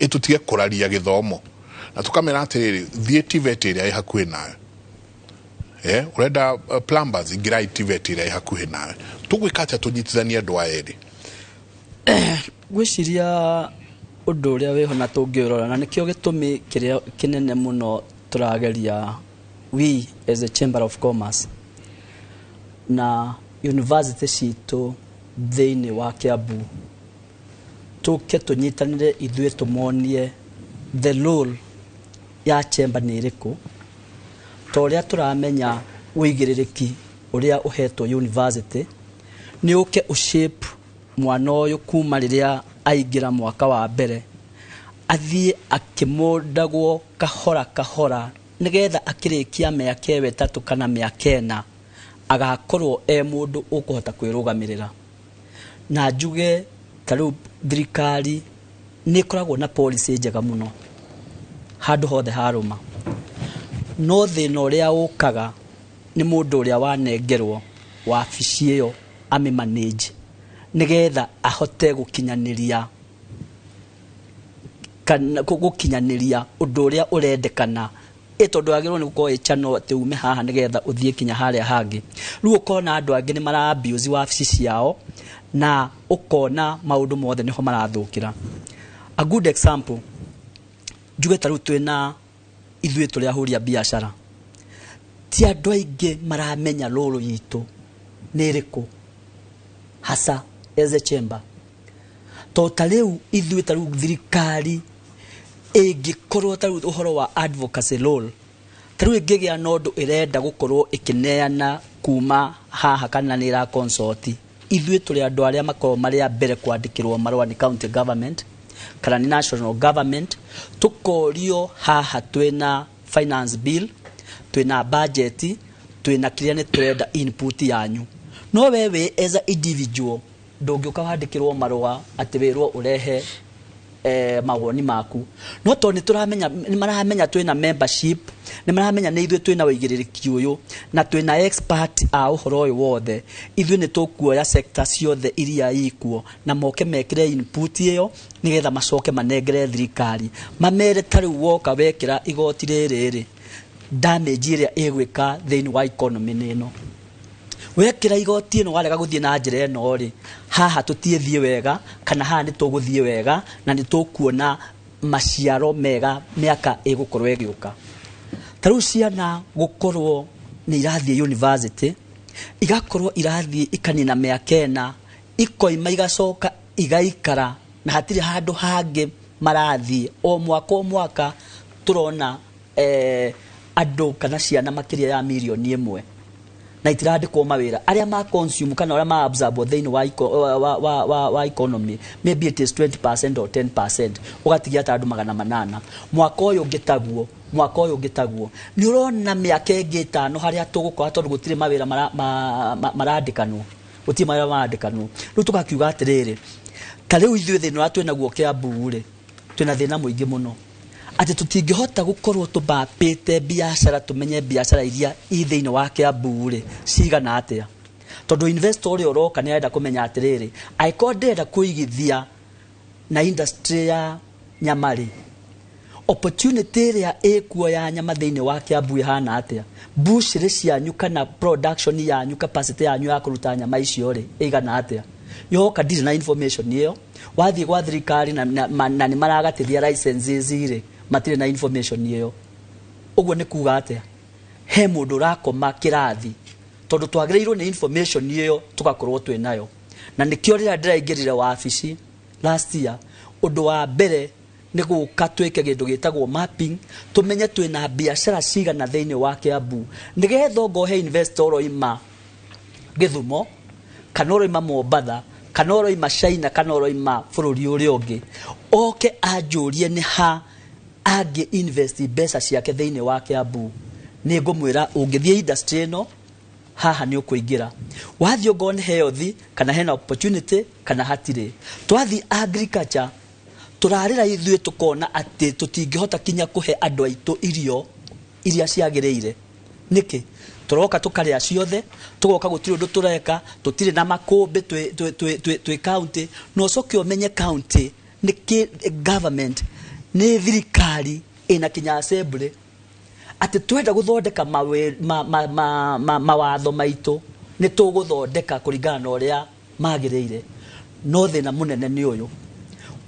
tutige kuraria githomo na tukamera atiriri thie TVET ria hakuhi nayo urenda plumbers ngira TVET ria hakuhi nayo tugwikate tunyitithania andu aeri gwiciria undu uria weho na tungirora na nikio gitumi kiria kinene muno turageria we as a chamber of commerce na university citu thiini wa Kiambu tuke tunyitanire ithue tumonie the role ya chamber ni iriku toria turamenya wigiririki uria uhetwo university ni uke ushape mwana uyu kuma riria aingira mwaka wa mbere athie akimondagwo kahora nigetha akirikia miaka 3 kana miaka 4 agakorwo mundu ukuhota kwirugamirira na njuge taru thirikari ni koragwo na policy njega muno handu hothe haruma no thina uria ukaga ni mundu uria wanengerwo wabici iyo ame manage nigetha ahote gukinyaniria kana gukinyaniria undu uria urendekana tondu agirwo ni gukorwo chano ati ume haha nigetha uthie kinya haria hangi riu ukona andu angi ni mara abuse wabici ciao na ukona maundu mothe niho marathukira a good example njuge taru twina ithue turi ahuria biashara ti andu aingi maramenya rolo yitu niriku hasa as a chamber to tariu ithue taru thirikari ingikorwo taru uhoro wa advocacy role taru ingigia nondu irenda gukorwo ikineana kuma haha kana nira consult ithue turi andu aria makorwo maria mbere kwandikirwo marwa ni county government kana ni national government tukorio haha twina finance bill twina budget twina kiria ni turenda input yanyu no wewe as a individual ndungiuka wandikirwo marwa ati wirwo urehe mawoni maku no to ni turamenya ni maramenya twina membership ni maramenya ni ithue twina wigiririki uyu na twina expert a uhoro uyu wothe ithue ni tukuoya sector ciothe iria ikuo na moke mekire input iyo nigetha macoke manengere thirikari mamere tariu woka wekira igoti riri damage iria igwika thiini wa economy nino wekira igoti ino warega guthie na njira ino ri haha tutiethie wega kana haha ni tuguthie wega na ni tukuona maciaro mega miaka igukorwo igiuka taru ciana gukorwo ni irathie university igakorwo irathie ikanina miaka 4 ikoima igacoka igaikara na hatiri handu hangi marathie o mwaka turona andu kana ciana makiria ya milioni 1 na itirandikwo mawira aria ma consume kana aria ma absorb thiini wa economy maybe it is 20% or 10% ugatigia ta andu 800 mwaka uyu ngitagwo ni urona miaka ingi 5 haria tugukora tondu gutire mawira marandikanwo gutire mawira marandikanwo riu tugakiuga atiriri kariu ithue thina twinaguo Kiambu ri twina thina muingi muno ati tutingihota gukorwo tubapite biashara tumenye biashara iria ithiini wa Kiambu ri cigana atia tondu investor uri uroka ni arenda kumenya atiriri aikodenda kuigithia na industry ya nyamari opportunity ria ekuo ya nyama thiini wa Kiambu ihana atia bushiri cianyu kana production yanyu capacity yanyu ya kuruta nyama icio ri igana atia yoka ndiri na information iyo wathi gwa thirikari na ni maragatithia licenses iri matire na information iyo uguo ni kuga atia he mundu rakoma kirathi tondu twagireirwo ni information iyo tugakorwo twinayo na nikio rira ndiraingirira wabici last year undu wa mbere nĩ gũka twĩke kĩndũ gĩtagwo mapping, tũmenye twĩna biacara cigana thĩinĩ wa Kiambu, nĩgetha ngohe investor oima Gĩthumo kana oima Mombatha kana oima China kana oima bũrũri ũrĩa ũngĩ, oke anjũrie nĩ ha angĩ invest mbeca ciake thĩinĩ wa Kiambu. Nĩ ngũmwĩra ũngĩthiĩ industry ĩno haha nĩ ũkũingĩra, wathiĩ ũngone health kana hena opportunity kana hatirĩ. Twathiĩ agriculture tũrarĩra ithuĩ tũkona atĩ tũtingĩhota kinya kũhe andũ aitũ irio iria ciagĩrĩire. Nĩkĩ? Tũroka tũkarĩa ciothe, tũgoka gũtirĩ ũndũ tũreka, tũtirĩ na makũmbĩ twĩ county, no ũcoke ũmenye county nĩ government, nĩ thirikari ĩna kinya assembly, atĩ twenda gũthondeka mawatho maitũ nĩ tũgũthondeka kũringana na ũrĩa magĩrĩire. No thĩna mũnene nĩ ũyũ,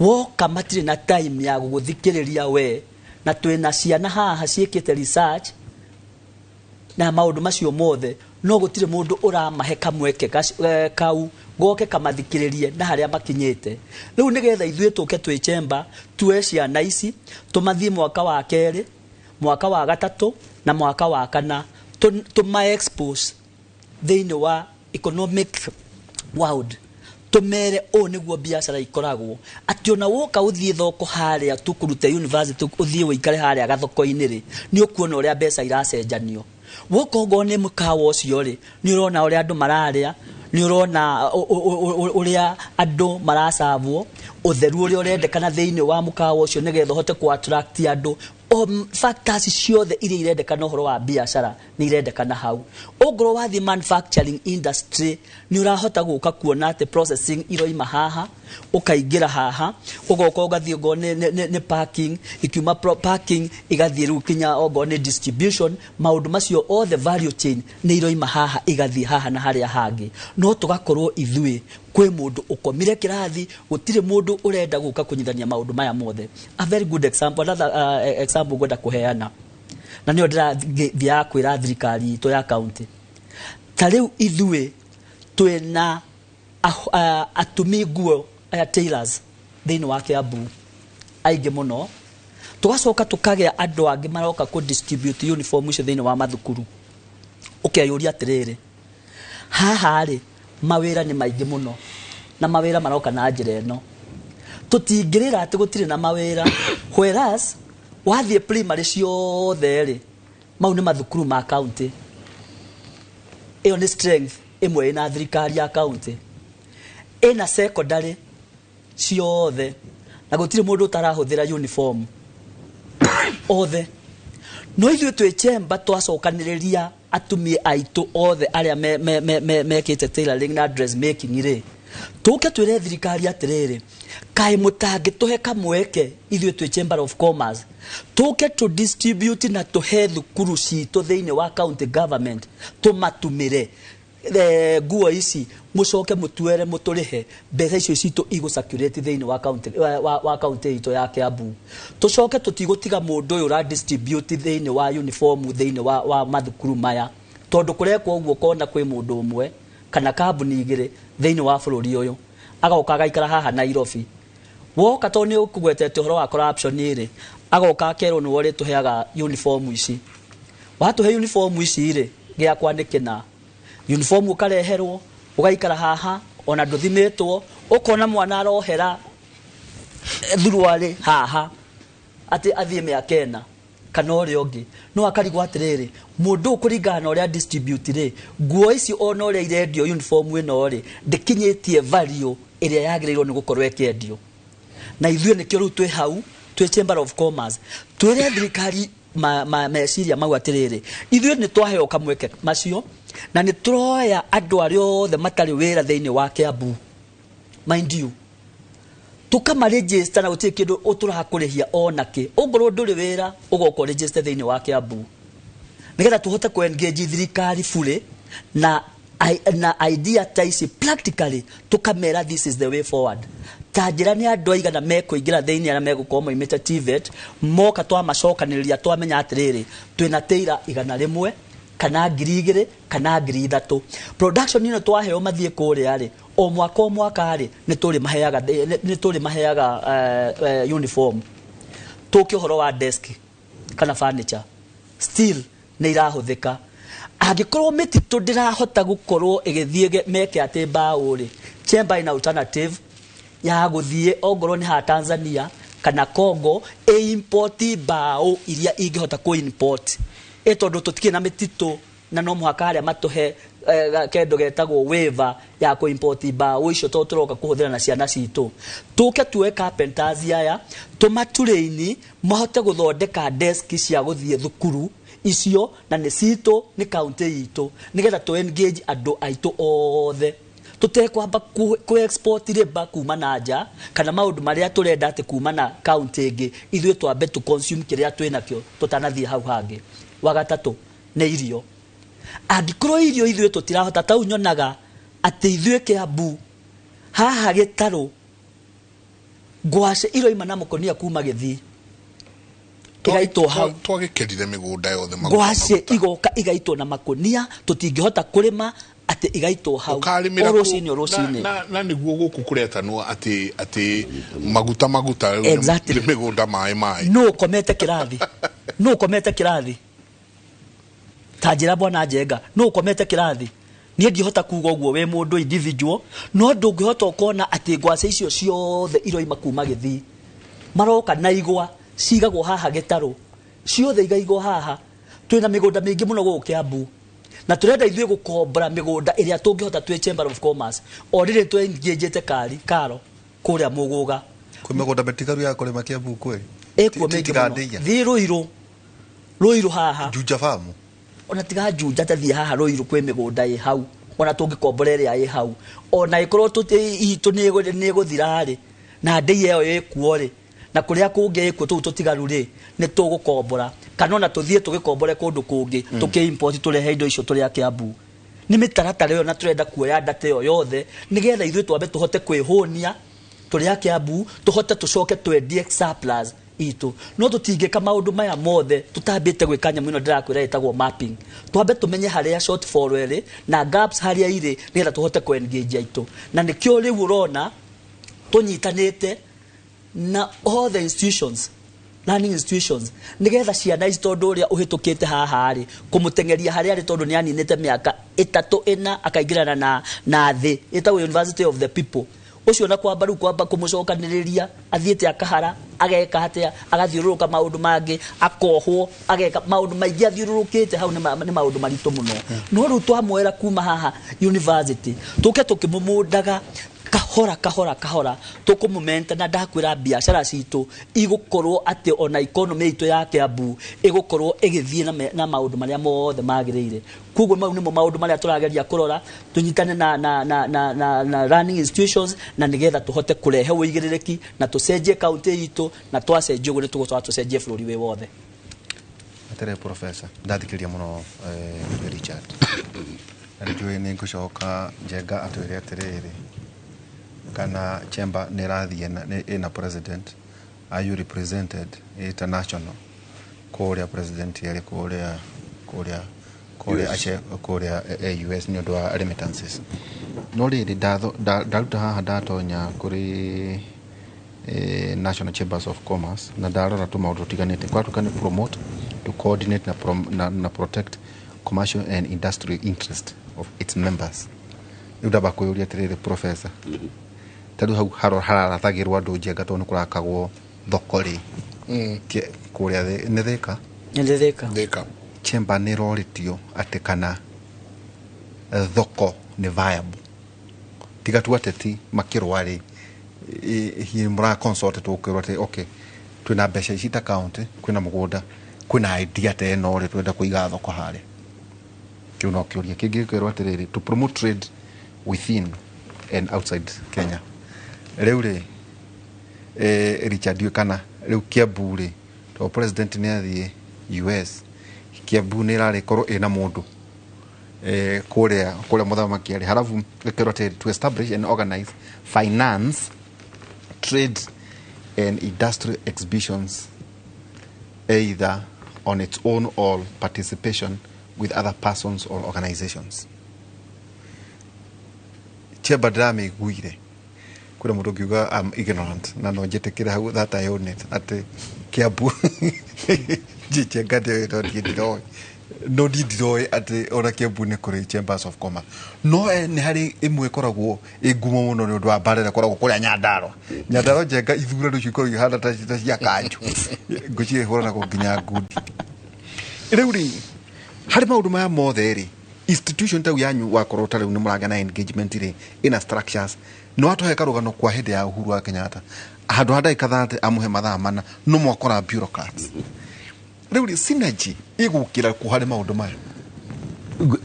woka matirĩ na time ya gũgũthikĩrĩria we, na twĩna ciana haha ciĩkĩte research na maũndũ macio mothe, no gũtirĩ mũndũ ũramahe kamweke kau goke kamathikĩrĩrie na harĩa makinyĩte. Rĩu nĩgetha ithuĩ tũke twĩ chamber tuwe ciana ici tũmathiĩ mwaka wa kerĩ, mwaka wa gatatũ na mwaka wa kana, tũma expose thĩinĩ wa economic world, tũmere ũũ nĩguo biacara ikoragwo, atĩ ona woka ũthiĩ thoko harĩa tũkũrute university ũthiĩ ũikare harĩa gathoko-inĩ rĩ, nĩ ũkuona ũrĩa mbeca iracenjanio. Woka ũngorwo nĩ mũkawa ũcio rĩ, nĩ ũrona ũrĩa andũ mararĩa, nĩ ũrona ũrĩa andũ maracabwo, ũtheru ũrĩa ũrendekana thĩinĩ wa mũkawa ũcio nĩgetha ũhote kũ attract andũ. Factors ciothe iria irendekana ũhoro wa biacara nĩ irendekana hau. Ongorwo wathiĩ manufacturing industry nĩ ũrahota gũka kuona atĩ processing iroima haha, ũkaingĩra haha, ũgoka ũgathiĩ ũngorwo nĩ parking, ikiuma parking igathiĩ rĩu kinya ongorwo nĩ distribution, maũndũ macio othe value chain nĩ iroima haha igathiĩ haha na harĩa hangĩ. No tũgakorwo ithuĩ kwĩ mũndũ ũkomire kĩrathi, gũtirĩ mũndũ ũrenda gũka kũnyithania maũndũ maya mothe. A very good example, another example ngwenda kũheana, na nĩyo ndĩrathiaga kwĩra thirikari itũ ya county. Ta rĩu ithuĩ twĩna atumi nguo aya tailors thĩinĩ wa Kiambu aingĩ mũno, tũgacoka tũkagĩa andũ angĩ maroka kũ distribute uniform icio thĩinĩ wa mathukuru. Ũkeyũria atĩrĩrĩ, haha rĩ mawĩra nĩ maingĩ mũno, na mawĩra maroka na njĩra ĩno, tũtingĩrĩra atĩ gũtirĩ na mawĩra, whereas wathiĩ primary ciothe rĩ, mau nĩ mathukuru ma county. Ĩyo nĩ strength ĩmwe ĩna thirikari ya county. Ĩna secondary ciothe, na gũtirĩ mũndũ ũtarahũthĩra uniform othe. No ithuĩ twĩ chamber twacokanĩrĩria atumia aitũ othe arĩa mekĩte tailoring na dressmaking rĩ, tũke twĩre thirikari atĩrĩrĩ, kaĩ mũtangĩtũhe kamweke ithuĩ twĩ chamber of commerce, tũke to distribute na tũhe thukuru citũ thĩinĩ wa county government, tũmatumĩre nguo ici, mũcoke mũtuere mũtũrĩhe mbeca icio citũ igũcirculate thĩinĩ wa county itũ ya Kiambu. Tũcoke tũtigũtiga mũndũ ũyũ ũra distribute thĩinĩ wa uniform thĩinĩ wa mathukuru maya, tondũ kũrekwo ũguo kona kwĩ mũndũ ũmwe kana kambuni igĩrĩ thĩinĩ wa bũrũri ũyũ, agoka agaikara haha Nairobi. Woka to nĩ ũkũgwetete ũhoro wa corruption rĩ, agoka akerwo nĩ wore tũheaga uniform ici. Watũhe uniform ici rĩ, gĩakwa nĩ kĩna. Uniform ũkareherwo, ũgaikara haha, ona ndũthimĩtwo, ũkona mwana arohera thuruarĩ haha, atĩ athiĩ mĩaka 4 kana ũrĩa ũngĩ. No akarigwo atĩrĩrĩ, mũndũ kũringana na ũrĩa distribute rĩ, nguo ici ona ũrĩa irendio uniform ĩno rĩ, ndĩkinyĩtie value ĩrĩa yagĩrĩirwo nĩ gũkorwo ĩkĩendio. Na ithuĩ nĩkĩo rĩu twĩ hau, twĩ chamber of commerce, twĩre thirikari meciria mau atĩrĩrĩ, ithuĩ nĩ twaheo kamweke macio, na nĩ tũroya andũ arĩa othe matarĩ wĩra thĩinĩ wa Kiambu. Mind you, tukamaregister na gũtirĩ kĩndũ ũtũrakũrĩhia onakĩ. Ongorwo ndũrĩ wĩra, ũgoka register thĩinĩ wa Kiambu, nĩgetha tũhote ku engage thirikari fully na idea ta ici practically, tukamera this is the way forward. Ta njĩra nĩ andũ aigana mekũingĩra thĩinĩ arĩa megũkorwo moimĩte TVET, moka twamacokanĩrĩria twamenya atĩrĩrĩ, twĩna tailor 100 kana 2,000 kana 3,000. Production ĩno twaheo mathiĩ kũrĩa rĩ, o mwaka rĩ, nĩ tũrĩ maheaga uniform. tuke horo wa desk kana furniture still nĩ irahuthika angikorwo mititu ndirahota gukorwo igithie meke ati mbaũ ri chamber ina alternative ya guthie ongorwo ni ha Tanzania kana Congo import mbaũ iria ingihota ku import tondu tutikie na mititu na no muhaka aria matuhe kendo getagwo waiver ya ku import mbaũ icio to turoka kuhuthira na ciana citu tuke tuwe carpenters aya tumatureini mahote guthondeka desk cia guthie thukuru icio na nĩ citũ nĩ county itu nigetha tu engage andu aitu othe tutekwamba ku export labor kuma na nja kana maundu maria turenda ati kuma na county ingi ithuĩ twambe tu consume kiria twinakio tutanathie hau hangi wagatatu nĩ irio angĩkorwo irio ithuĩ tutirahota tau nyonaga ati ithuĩ Kiambu haha gĩtarũ ngwace iroima na mũkonia kuma Gĩthii igaitwo hau twagikerire migunda yothe ngwace igoka igaitwo na makonia tutingihota kurima ati igaitwo hau rucini na niguo guku kuretanwo ati maguta migunda mai no komete kirathi tajira bwana Njenga no komete kirathi nie ndihota kuga uguo we mundu individual no ndungihota ukona ati ngwace icio ciothe iroima kuma Gĩthii maroka na igwa cigagwo haha gĩtarũ ciothe igaigwo haha twina migunda mingi muno guku Kiambu na turenda ithuĩ gukombora migunda iria tungihota twi Chamber of Commerce orire twe engagete karo kuria muguga kwi migunda metigaru ya kurima Kiambu kweli ekuo mingi thi Ruiru haha Juja farm ona tiga Juja tathi haha Ruiru kwi migunda i hau ona tungikombora iria i hau ona ikorwo itu nĩ guthirari na ndei ĩyo ĩkuo ri na kuria kungi ikuo tu tutigaru ri ni tugukombora kana ona tuthie tugikombore kundu kungi tuki import turehe indo icio turia Kiambu ni mitaratara yo na turenda kuoya data yo yothe nigetha ithuĩ twambe tuhote kwihunia turia Kiambu tuhote tucoke twendie surplus itu no tutingika maundu maya mothe tutambite gwikanya muno ndirakwira itagwo mapping twambe tumenye haria shortfall ere na gaps haria ire nigetha tuhote ku engage itu na nikio riu urona tunyitanite na all the institutions learning institutions nigetha ciana ici tondu uria uhitukite haha ri kumutengeria haria ri tondu ni aninite miaka 3-4 akaingirana na thi itagwo University of the People ucio na kwamba ru kwamba kumucokaniriria athiete akahara ageka hatia agathiururuka maundu mangi akohwo ageka maundu maingi athiururukite hau ni maundu maritu muno no ru twamwera kuma haha university tuke tukimumudaga kahora tukumumenta na ndakwira biashara citu igukorwo ati ona economy itu ya Kiambu igukorwo igithie na maundu maria mothe magirire kugo mau nimo maundu maria turageria kurora tunyitane na running institutions na nigetha tuhote kurehe uigiririki na tucenjie county itu na twacenjie uguo nitugucoka tucenjie bururi we wothe atere professor ndathikiria muno Richard arijue ni ngucoka Njenga atwire atiriri kana chamber nirathie na president are you represented international korea president yale korea ache korea US ni ndo remittances no riri daruta haha ndatonya kuri national chambers of commerce na darora tu maundu tiganite kwa tukane promote to coordinate na protect commercial and industrial interest of its members udaba kuyuria tiriri professor tadu hau hararatagirwa andu Njenga tondu kurakagwo thokori kuria nithika chamber ni roritio ati kana thoko ni viable tiga tu ateti makirwari hi mura consult tukirwa ati okay twina mbeca ici ta county kwina mugunda kwina idea te no ri twenda kuiga thoko hare kiuno kiuria kingi kwirwa atiriri to promote trade within and outside Kenya reure Richard kana reu Kiambu ri to president ni athie US Kiambu ni rari korwo ina mundu kuria muthamaki ari harafu ikero to establish and organize finance trade and industrial exhibitions either on its own or participation with other persons or organizations chebadame guire kuna mundu kiuga I'm ignorant na no njetekira hau that I own it ati Kiambu jiche ngade ndiro no ndiro ati ora Kiambu ni kuri Chambers of Commerce no ni hari imwe koragwo igumo muno ni undu wa barera koragwo kuria Nyandarua njenga ithurano cikoro ihana ta cia kanju nguci hurana ko nginya ngundi riu ri hari maundu maya mothe ri institution ta yanyu wakorwo ta riu ni muranga na engagement ri ina structures no atohe karugano kwa hindi ya Uhuru wa Kenyatta handu handa ikathate amuhe mathaa mana no mwakora bureaucrats riu ri synergy igukira ku hari maundu maya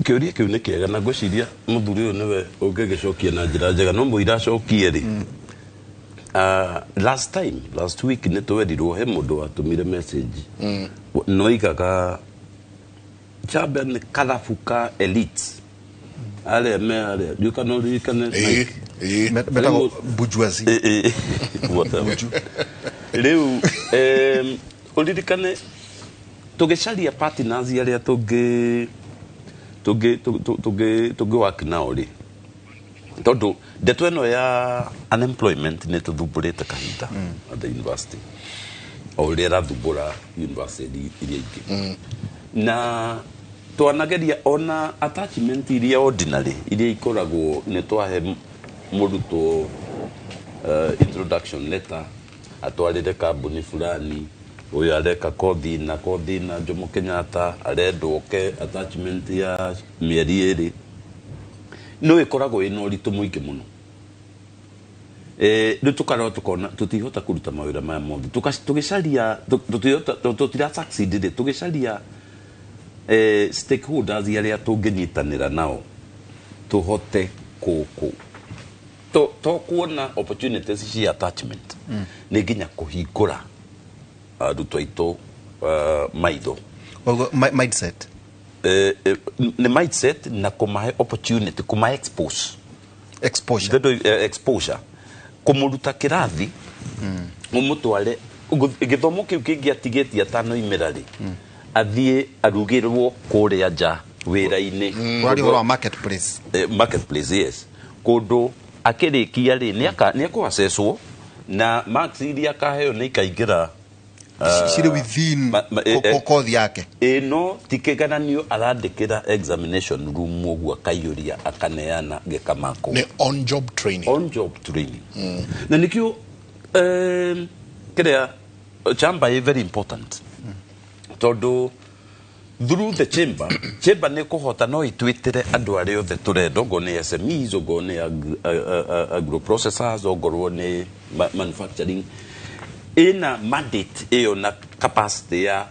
kiuria kiu ni kiega na ngwiciria muthuri uyu niwe ungigicokia na njira njega no muiracokie ri last week ni twerirwo he mundu watumire message no igaga Chaben Kalafuka elite ale you can only metago bourgeoisie whatever leo ulidikane tugecaria partners aria tuge work now ri tondu ndeto eno ya unemployment ni tuthumbũrĩte kahinda at the university o rĩra thumbũra university iria ingĩ na twanageria ona attachment iria ordinary iria ikoragwo ni twahe mũrutwo introduction letter atwarire kambuni fulani uyu areka kothi na Jomo Kenyatta arendwo ke attachment ya mieri ĩrĩ no ikoragwo ina ũritũ mũingĩ mũno rĩu tukarora tukona tutihota kuruta mawĩra maya mothe tugicaria tutira succeed tugicaria stakeholders aria tũngĩnyitanĩra nao tuhote to kuona opportunities cia attachment nĩ nginya kũhingũra arutwo aitũ maitho mindset ni mindset na kumahe opportunity kuma exposure kumuruta kirathi umutware githomo kiu kingi atigeti atano imerari athie arugirwo kuria nja wira-ini wari wa marketplace yes kundu akirikia ri ni akuaccesswo na marks iria kaheo ni kaingira shire within kokothi yake no tikegananio arandikira examination room ogwa kayuria akaneana gekamako ni on job training na nikio krea chamba is very important todo through the chamber ne kuhota no itwitire andu ari othe turendo go ne SMEs go ne agro processors go ne manufacturing ina mandate eyo na capacity ya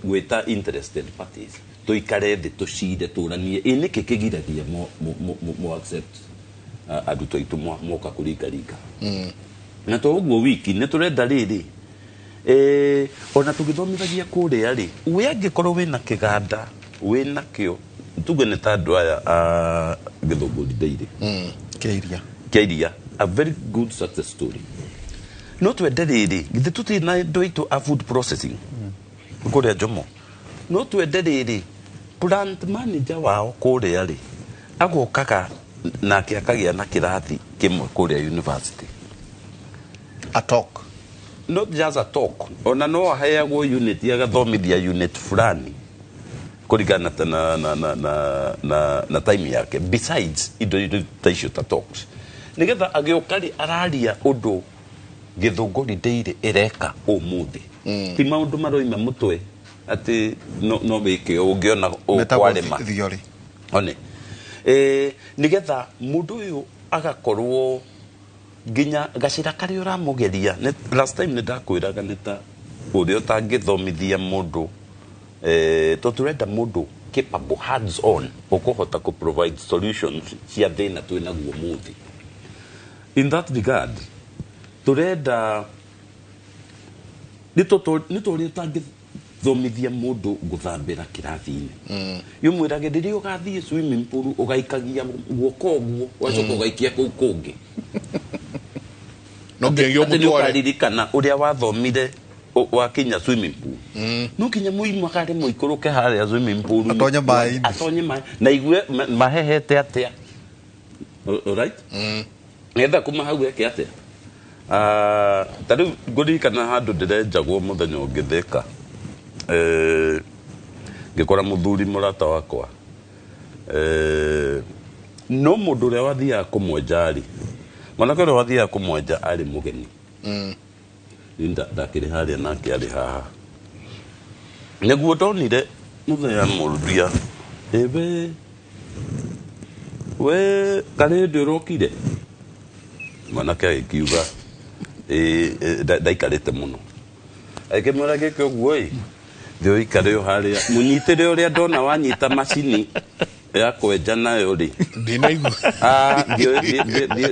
gweta interested parties to ikare de to shide turanie ine kekigiragia mo accept aduto itu mo kakurika na to ogwo wiki ne turenda riri ona tugithomithagia kuria ri we angikorwo wina kiganda wina kio tuge ne tandu aya githunguri deire keiria a very good success story no twende riri githe tuti na ndoito a food processing kuria Jomo no twende riri plant manager wao kuria ri agokaga nake akagia na kirathi kimwe kuria university a talk not just a talk ona no aheagwo unit agathomithia unit fulani kurigana na time yake besides indo taisho ta talks nigetha agiokari araria undu githunguri deire ireka umuthi ti maundu maroima mutwe ati no wike ungiona kwarema one nigetha mundu uyu agakorwo ginya gacira kari uramugeria last time ne ndakwiraga neta uria utangithomithia mundu to turenda mundu capable hands on ukuhota ku provide solutions cia thina twinaguo muthi in that regard turenda nituri utangithomithia mundu guthambira kirathi-ini yumwirage ndirio gathie swimming pool ugaikagia guoko guo wacoka ugaikia kuu kungi no ngegyo mutware uririkana uria wathomire wa Kenya swimming pool no kinya muimu akare muikuruke haria swimming pool atonye mai na igwe mahehete atia all right ngetha kuma hau eke atia Tariu ngurikana handu ndirenjagwo muthenya ungithika ngikora muthuri murata wakwa no mundu uria wathia kumwenjari mwanake uria wathia kumwenja ari mugeni ndakiri haria nake ari haha niguo ndonire muthenya murudia ebe we kare ndirokire mwanake akiuga ndaikarite muno akimwira gike uguo thio ikare yo haria munyitire uria ndona wanyita macini ya kwenja nayo ri ndinaigua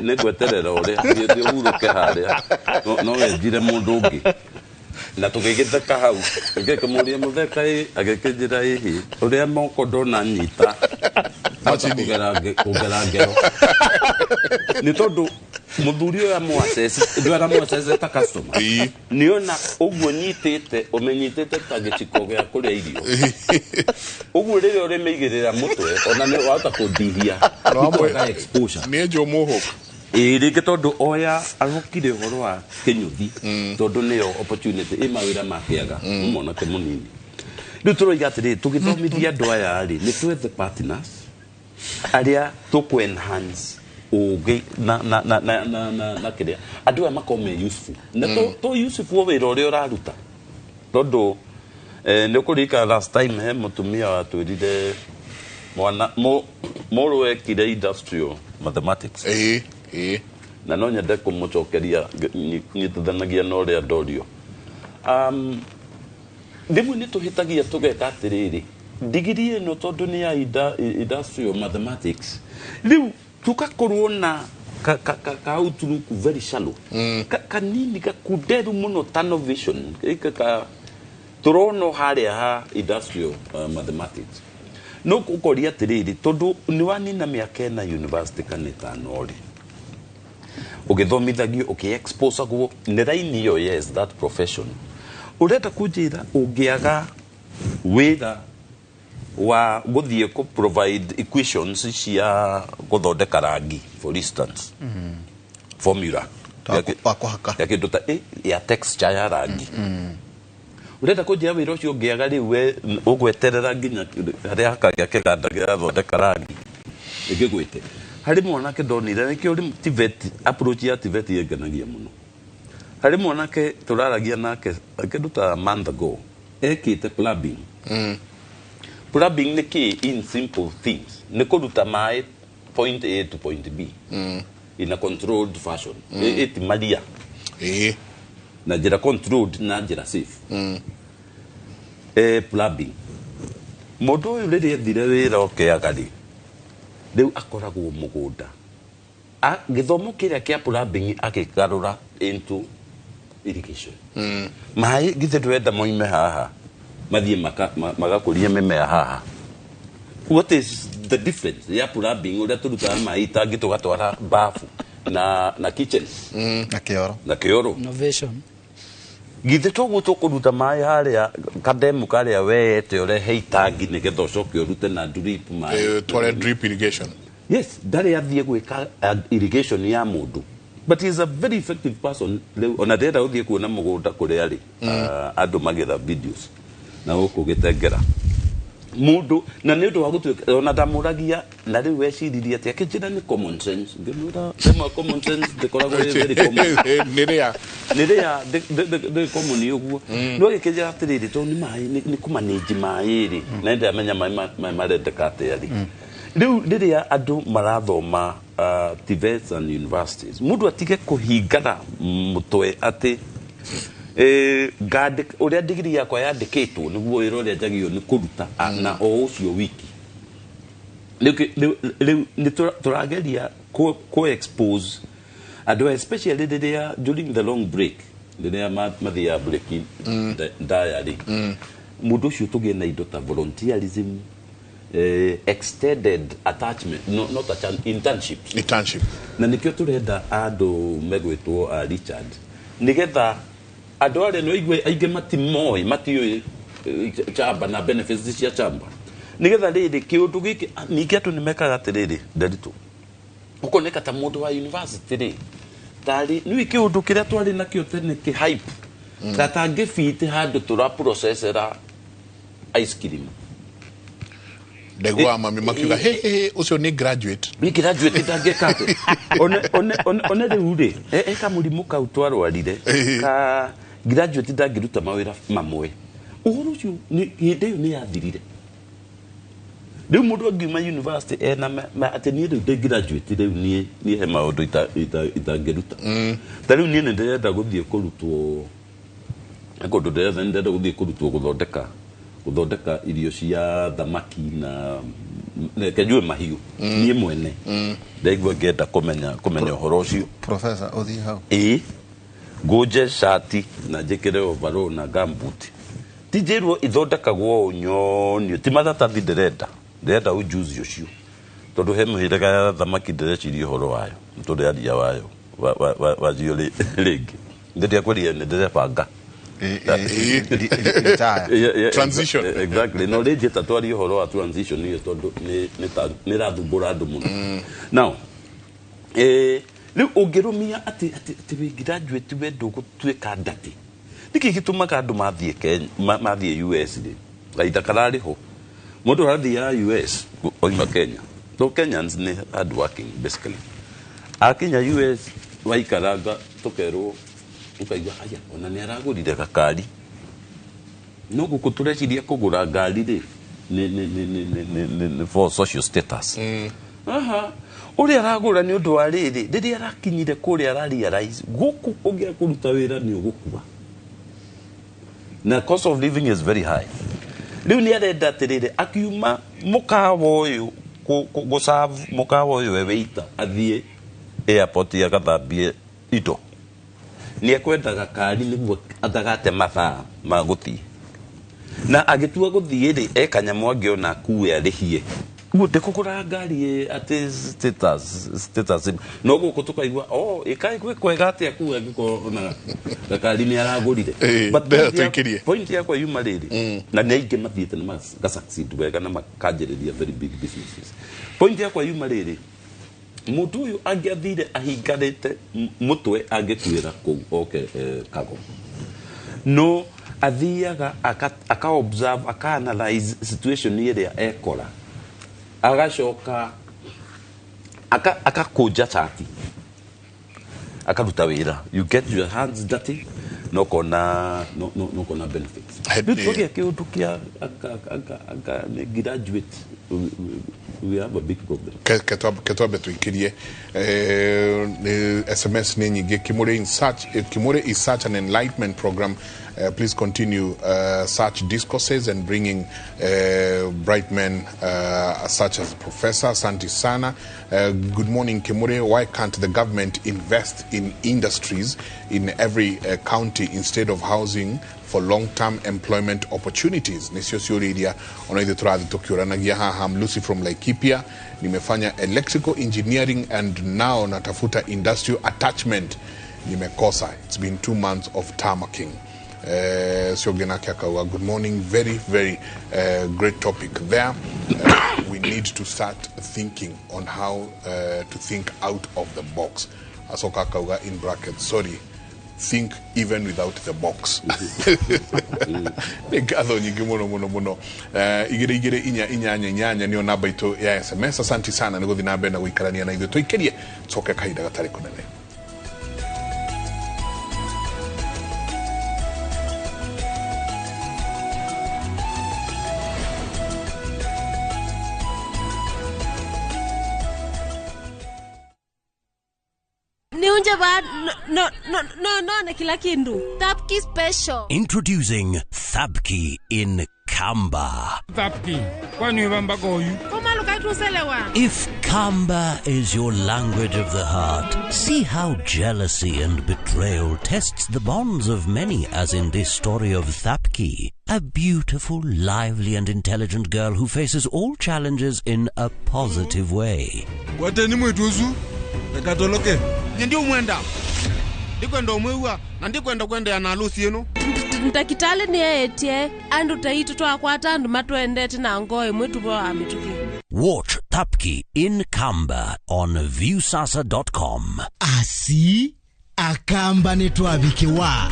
negweterera uria thio huruke haria no wenjire mundu ungi na tugigitheka hau ngikumuria mutheka agikinjira hihi uria moko ndona nyita kugera ngero ni tondu muthuri uyu amwaceci ndwara mwaceci ta customer niona uguo nyitite umenyitite ta giciko gia kuria irio uguo riria uri meigirira mutwe ona ni wahota kundihia no exposure ni njo muho ringi tondu oya arukire horo wa kinyuthi tondu niyo opportunity imawira makiaga mwanake munini riu turoiga atiri tugithomithia andu aya ri ni twethe partners aria tuku enhance ugi na kiria andu aya makome useful na to useful wira uria uraruta tondu ni kurika last time he mutumia watwirire mwana moro ekire industrial mathematics na no nyende kumucokeria nyitithanagia na uria ndorio rimwe ni tuhitagia tugeka atiriri degree ino tondu ni ya industrial mathematics riu tukakorwo na ka outlook very shallow kanini kakuderu muno tunnel vision ka turono haria ha industrial mathematics no ukoria atiriri tondu ni wanina miaka na university kanitano ri ugithomithagio ukiexpose guo ni raini yo yes that profession urenda kunjira ungiaga wira wa guthie ku provide equations cia guthondeka rangi for instance formula ya kindu ta ya texture ya rangi urenda kunjira wira ucio ungiaga riu we ugweterera nginya haria hakagia kiganda gia thondeka rangi igigwite hari mwanake ndonire nikio ri TVET approach ya TVET yengenagia muno hari mwanake turaragia nake kindu ta month ago ekite plumbing plumbing ni ki in simple things ni kuruta mai point A to point B in a controlled fashion it maria na jira controlled na jira safe plumbing modo uyu riri thire wira okeagari riu akoragwo mugunda githomo kiria kia plumbing akigarura into irrigation mai githe twenda moime haha mathie magakuria mimea haha what is the difference ya plumbing uria turuta mai tangi tugatwara bafu na kitchen na kioro innovation githe toguo tukuruta mai haria kademu karia wete urehe itangi nigetha ucoke urute na drip mai tware drip irrigation yes ndari athie gwika irrigation ya mundu but he is a very effective person ona ndenda uthie kuona mugunda kuria ri andu magetha videos na ukugitengera mundu na ni ndu wa gutwika ona ndamuragia na riu weciririe ati akinjira ni common sense ngimura demo common sense dekoragwo very common niria de common uguo no gikinjira atiriri to ni mai ni kumanage mai ri na ndia menya mai marendeka atiri riu riria andu marathoma TVETs and universities mundu atige kuhingana mutwe ati uria degree yakwa yandikitwo niguo wira uria njagio ni kuruta na o ucio wiki ni turageria co expose andu especially during the long break riria mathia breaking diary mundu ucio tugie na indo ta volunteerism extended attachment not internship na nikio turenda andu megwitwo Richard nigetha andu aria no igwe aige matimoi matiyo chamba na benefits cia chamba nigetha riri kiundu giki ningi andu nimekaga atiriri nderitu ukoneka ta mundu wa university ri tari ni kiundu kiria twari nakio tene ki hype tatange fit handu tura processora ice cream Degwa mami makiuga he ucio ni graduate ndangekate one de ude ka murimu ka utwarwarire ka graduate ndangiruta mawira mamwe uhuru ucio ni hinde ni yathirire riu mundu angiuma university na ateni de graduate riu ni he maundu itangiruta tariu ni ndenda guthie kurutwo akondo ndenda guthie kurutwo guthondeka irio cia thamaki na kejue mahiu ni mwene ndaigua ngenda kumenya uhoro ucio professor uthi hau goje shati na jekere overall na gumboot tijerwo ithondekagwo unyonio ti mathatathi ndirenda ujuzi ucio tondu he muhiraga ya thamaki ndireciria uhoro wayo ntundiaria wayo wazio ringi ndiria kweria ndirebanga transition exactly no legit atwari uhoro wa transition ni tondu ni rathumbura andu muno now riu ungirumia ati we graduate we ndugutwika ndati niki gitumaga andu mathie US ri gaita karari ho mundu arathia US oima Kenya no Kenyans ni hard working basically akinya US waikaraga tukerwo ukaiga aya ona ni aragurire gakari no gukutureciria kugura ngari ri ni for social status uri aragura ni undu wa riri riri arakinyire kuri ararealize guku ungia kuruta wira ni ugukuba na cost of living is very high riu ni arenda tirire akiuma mukawa uyu gusavu mukawa uyu weita athie airport ya gathambie indo ni ekwendaga kari niguo atagate mathaa ma guthie na agitua guthie ri ekanyamu angiona kuwe arihie gude kugura ngari ati status no guku tukaigua ikai kwega ati akuwe angiko na kari ni aragurire but point yakwa yuma riri na ni aingi mathiete na succeed wega na makanjiriria very big businesses point yakwa yuma riri mutu uyu angiathire ahingarite mutwe angituira ku kago no athiaga aka observe aka analyze situation iria ekora agacoka akakuja chati akaruta wira you get your hands dirty no kona benefits tukia kiundu kia aka graduate we have a big problem ketobe tuikirie SMS ni nyingi Kimure is such an enlightenment program. Please continue such discourses and bringing bright men such as Professor Santi Sana. Good morning, Kimure. Why can't the government invest in industries in every county instead of housing for long-term employment opportunities? Nisio Sioria, onaithe turathi tukiuranagia haha. I'm Lucy from Laikipia. Nimefanya electrical engineering and now natafuta industrial attachment. Nimekosa. It's been 2 months of tarmacking. Good morning. Very great topic there. We need to start thinking on how to think out of the box. Asoka Kauga in brackets. Sorry. Think even without the box. Negatho nyingi muno igire inyanya niyo namba itu ya SMS. Asante sana niguthi nambe na guikarania na ithu tuikerie coke kahinda gatari kunene. Thapki special. Introducing Thapki in Kamba. Thapki, kwani wamba goyu? If Kamba is your language of the heart, see how jealousy and betrayal tests the bonds of many, as in this story of Thapki, a beautiful, lively and intelligent girl who faces all challenges in a positive way. Wateni mwetuzu? Nekatoloke. Ndio mwenda. Ndikwenda umwewa na ndikwenda kwenda ya nalusi yenu. Ntakitale ni etie andu taitu twakwata andu matwendete na ngoe mwetu bo amituki. Watch Thapki in Kamba on viewsasa.com. Asi akamba nĩ twabĩkĩwa.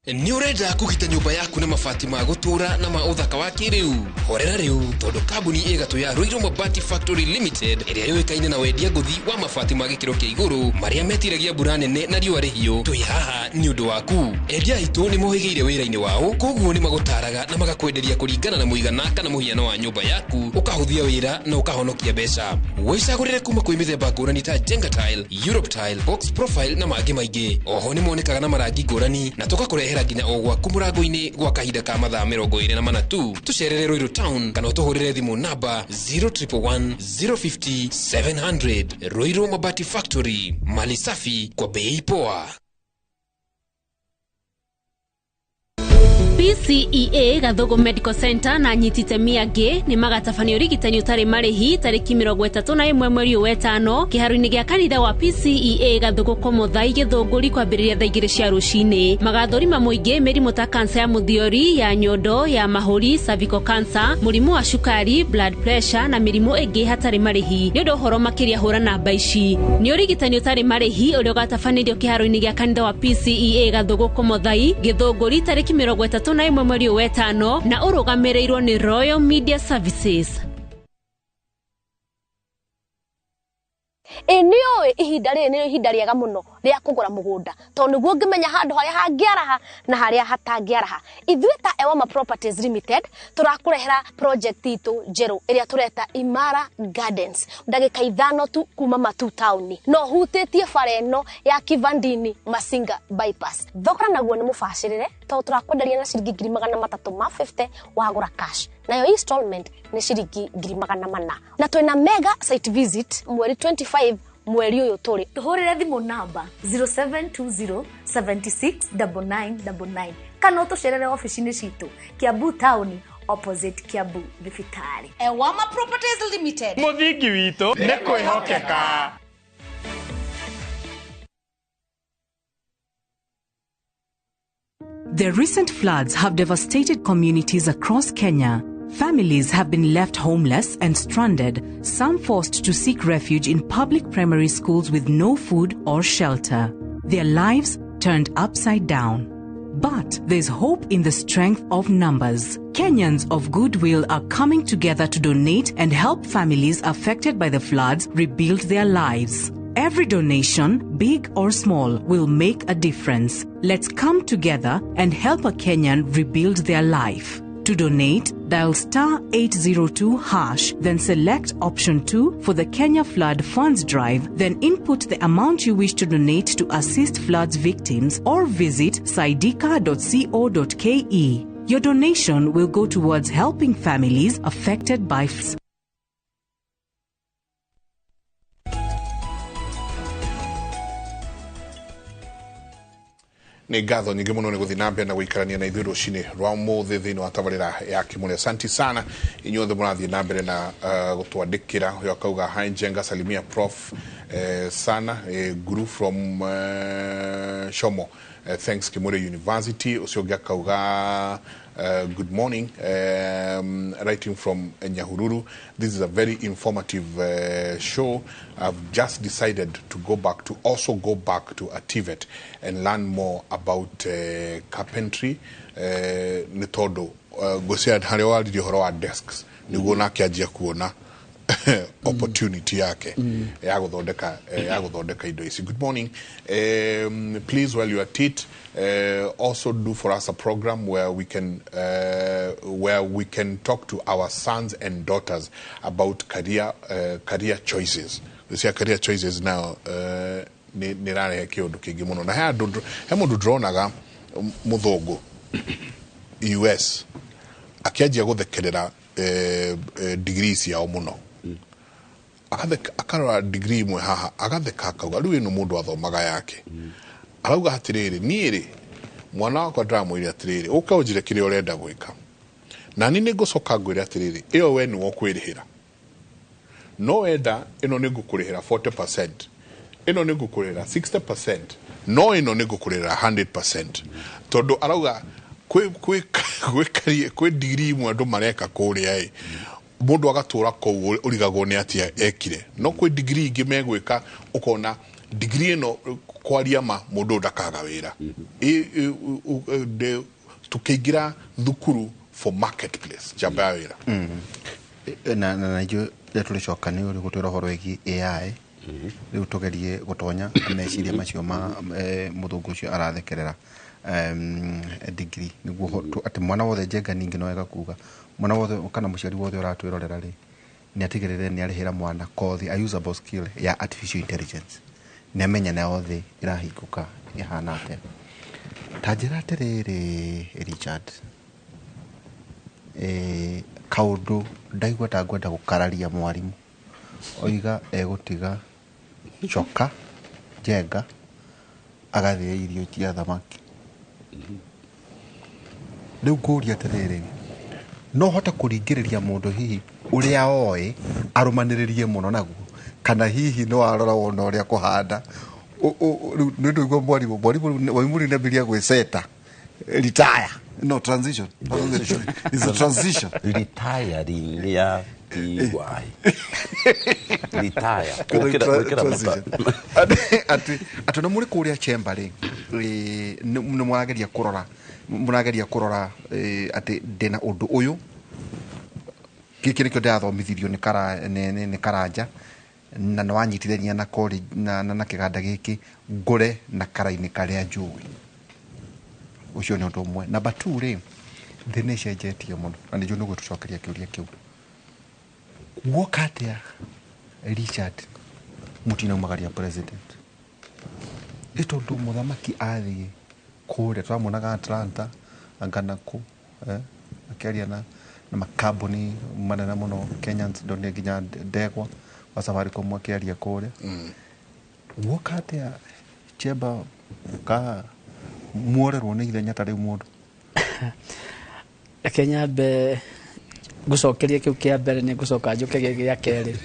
Ni urenda kugita nyumba yaku na mabati ma gutura na ma uthaka wa kiriu horera riu tondu kambuni igatu ya Ruiru Mabati Factory Limited iria yoikaine na wendia nguthi wa mabati ma gikiro kia iguru maria metiragia mbura nene na riua rihio twi haha ni undu waku endia itu ni mohigeire wira-ini wao koguo ni magutaraga na magakwenderia kuringana na muigana kana muhiano wa nyumba yaku ukahuthia wira na ukahonokia mbeca wicagurire kuma kwi mithemba ngurani ta Jenga Tile, Europe Tile, Box Profile na mangi maingi oho ni monekaga na marangi ngurani na tugakurehera nginya ogwa kumurango-ini gwa kahinda ka mathaa 24 tu tucerere Ruiru Town kana utuhurire thimu namba 0111 050 700. Ruiru Mabati Factory, mali safi kwa bei poa. PCEA Gathogo Medical Center na nyitite miangi ni magatabania urigitani utari marihi tariki 31 mweri wa 5 kiharu-ini gia kanitha wa PCEA Gathogo Komothai Githunguri kwambiriria thaa 2 cia rucini magathorima muingi mirimu ta kansa ya muthiori ya nyondo ya mahuri cervical cancer murimu wa shukari blood pressure na mirimu ingi hatari marihi ni undu horo makiria hura namba ici ni urigitani utari marihi uria gatabanirio kiharu-ini gia kanitha wa PCEA Gathogo Komothai Githunguri tariki 31 mweri wa 5 na urugamirirwo ni Royal Media Services. Enio ihinda riri ni ihinda riega muno ria kugura mugunda tondu niguo ngimenya handu haria hangiaraha na haria hatangiaraha ithuĩ ta Ewama Properties Limited turakurehera project itu jeru iria tureta Imara Gardens ndagika 5 tu kuma Matu town no hutitie bara eno ya Kivandini Masinga bypass thogora naguo ni mubashirire to turakwenderia na ciringi 350 wagura cash nayo installment ni ciringi 400 na twina mega site visit mweri 25 mweri uyu turi tuhurire thimu namba 0720769999 kana utucerere office-ini citu Kiambu town opposite Kiambu Thibitari. Ewama Properties Limited muthingi witu ni kwihokeka. The recent floods have devastated communities across Kenya. Families have been left homeless and stranded, some forced to seek refuge in public primary schools with no food or shelter. Their lives turned upside down. But there's hope in the strength of numbers. Kenyans of goodwill are coming together to donate and help families affected by the floods rebuild their lives. Every donation, big or small, will make a difference. Let's come together and help a Kenyan rebuild their life. To donate, dial *802#, then select option 2 for the Kenya Flood Funds Drive, then input the amount you wish to donate to assist floods victims or visit saidika.co.ke. Your donation will go towards helping families affected by floods. Nĩ ngatho nyingĩ mũno nĩ gũthiĩ na mbere na gũikarania na ithuĩ rũcinĩ rwa ũmũthĩ thĩinĩ wa tabarĩra ya Kimũrĩ. Asanti sana inyuothe mũrathiĩ na mbere na gũtwandĩkĩra ũyũ akauga hi Jenga salimia prof sana guru from Shomo thanks Kimũrĩ University. Ũcio ũngĩ akauga good morning, writing from Nyahururu. This is a very informative show. I've just decided to go back to TVET and learn more about carpentry. Nitodo gũcia harĩa waririe ũhoro wa desks nĩguo nake anjia kuona opportunity yake ya gũthondeka indo ici. Good morning. Please, while you are at it, also do for us a program where we can talk to our sons and daughters about career choices. We see career choices now. Nĩ rarehe kĩũndũ kĩngĩ mũno na he mũndũ ndĩronaga mũthũngũ US akĩanjia gũthekerera degree ciao mũno akarora degree imwe haha agatheka akauga rĩu ĩno mũndũ athomaga yake arauga hatirĩrĩ niĩ rĩ mwana wakwa ndĩramwĩre atĩrĩrĩ ũka ũnjĩre kĩrĩa ũrenda gwĩka na niĩ nĩngũcoka ngwĩre atĩrĩrĩ ĩyo we nĩwe ũkwĩrĩhĩra no wenda ĩno nĩngũkũrĩhĩra 40%, ĩno nĩngũkũrĩhĩra 60%, no ĩno nĩngũkũrĩhĩra 100%. Tondũ arauga kwĩ degree imwe andũ mareka kũrĩa mundu agatura ko urigagwo ni atia ekire no kwi degree ingi megwika ukona degree no kwaria ma mundu ndakaga wira tukigira thukuru for marketplace jamba wira na jo yatulicoka ni uri gutwira horo igi AI riu tugerie gutonya meciria macio ma muthungu ucio arathekerera degree niguo ati mwana wothe jenga ningi no ega kuga mwana wothe kana muciari wothe uratwirorera ri ni atigirire ni arihira mwana kothi a usable skill ya artificial intelligence ni amenya na yothe irahinguka ihana ate tajira atiriri Richard kaundu ndaigua ta ngwenda gukararia mwarimu oiga egutiga choka jenga agathie irio cia thamaki riu nguria atiriri no hota kuringiriria mundu hihi uria oe arumaniririe muno naguo kana hihi no arora wona uria kuhanda ndu igwa mwarimu waimuri nabiria gwiceta retire no transition is a transition retiring ya TY retire ati no muri kuria chamber ri no murageria kurora ati ndina undu uyu giki nikyo ndathomithirio ni karanja na no wanyitithania na college na kiganda giki ngure na karaini karia njui ucio ni undu umwe number 2 ri thine cenjetie muno na nijo nugo tucokeria kiuria kiu wokatia Richard mutina magaria president ito ndu muthamaki athie kure twamunaga Atlanta angana ku akiaria na makambuni manene muno Kenyans ndone nginya ndegwa wa Safaricom akiaria kure wokatia cheba ka muorerwo ni ithenya tari mundu Kenya be gucokeria kiu kia mbere ni gucoka njuke gia keri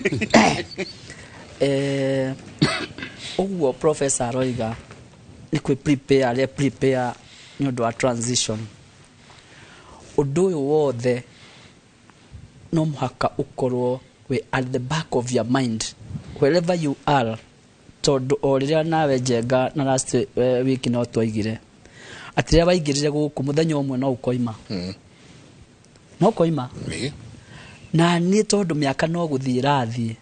uguo professor Roiga ni kwi prepare ni undu wa transition undu uyu wothe no muhaka ukorwo we at the back of your mind wherever you are tondu oriria nawe jenga na last week no twaigire atire baigirire guku muthenya umwe no ukoima no koima na ni tondu miaka no guthii rathie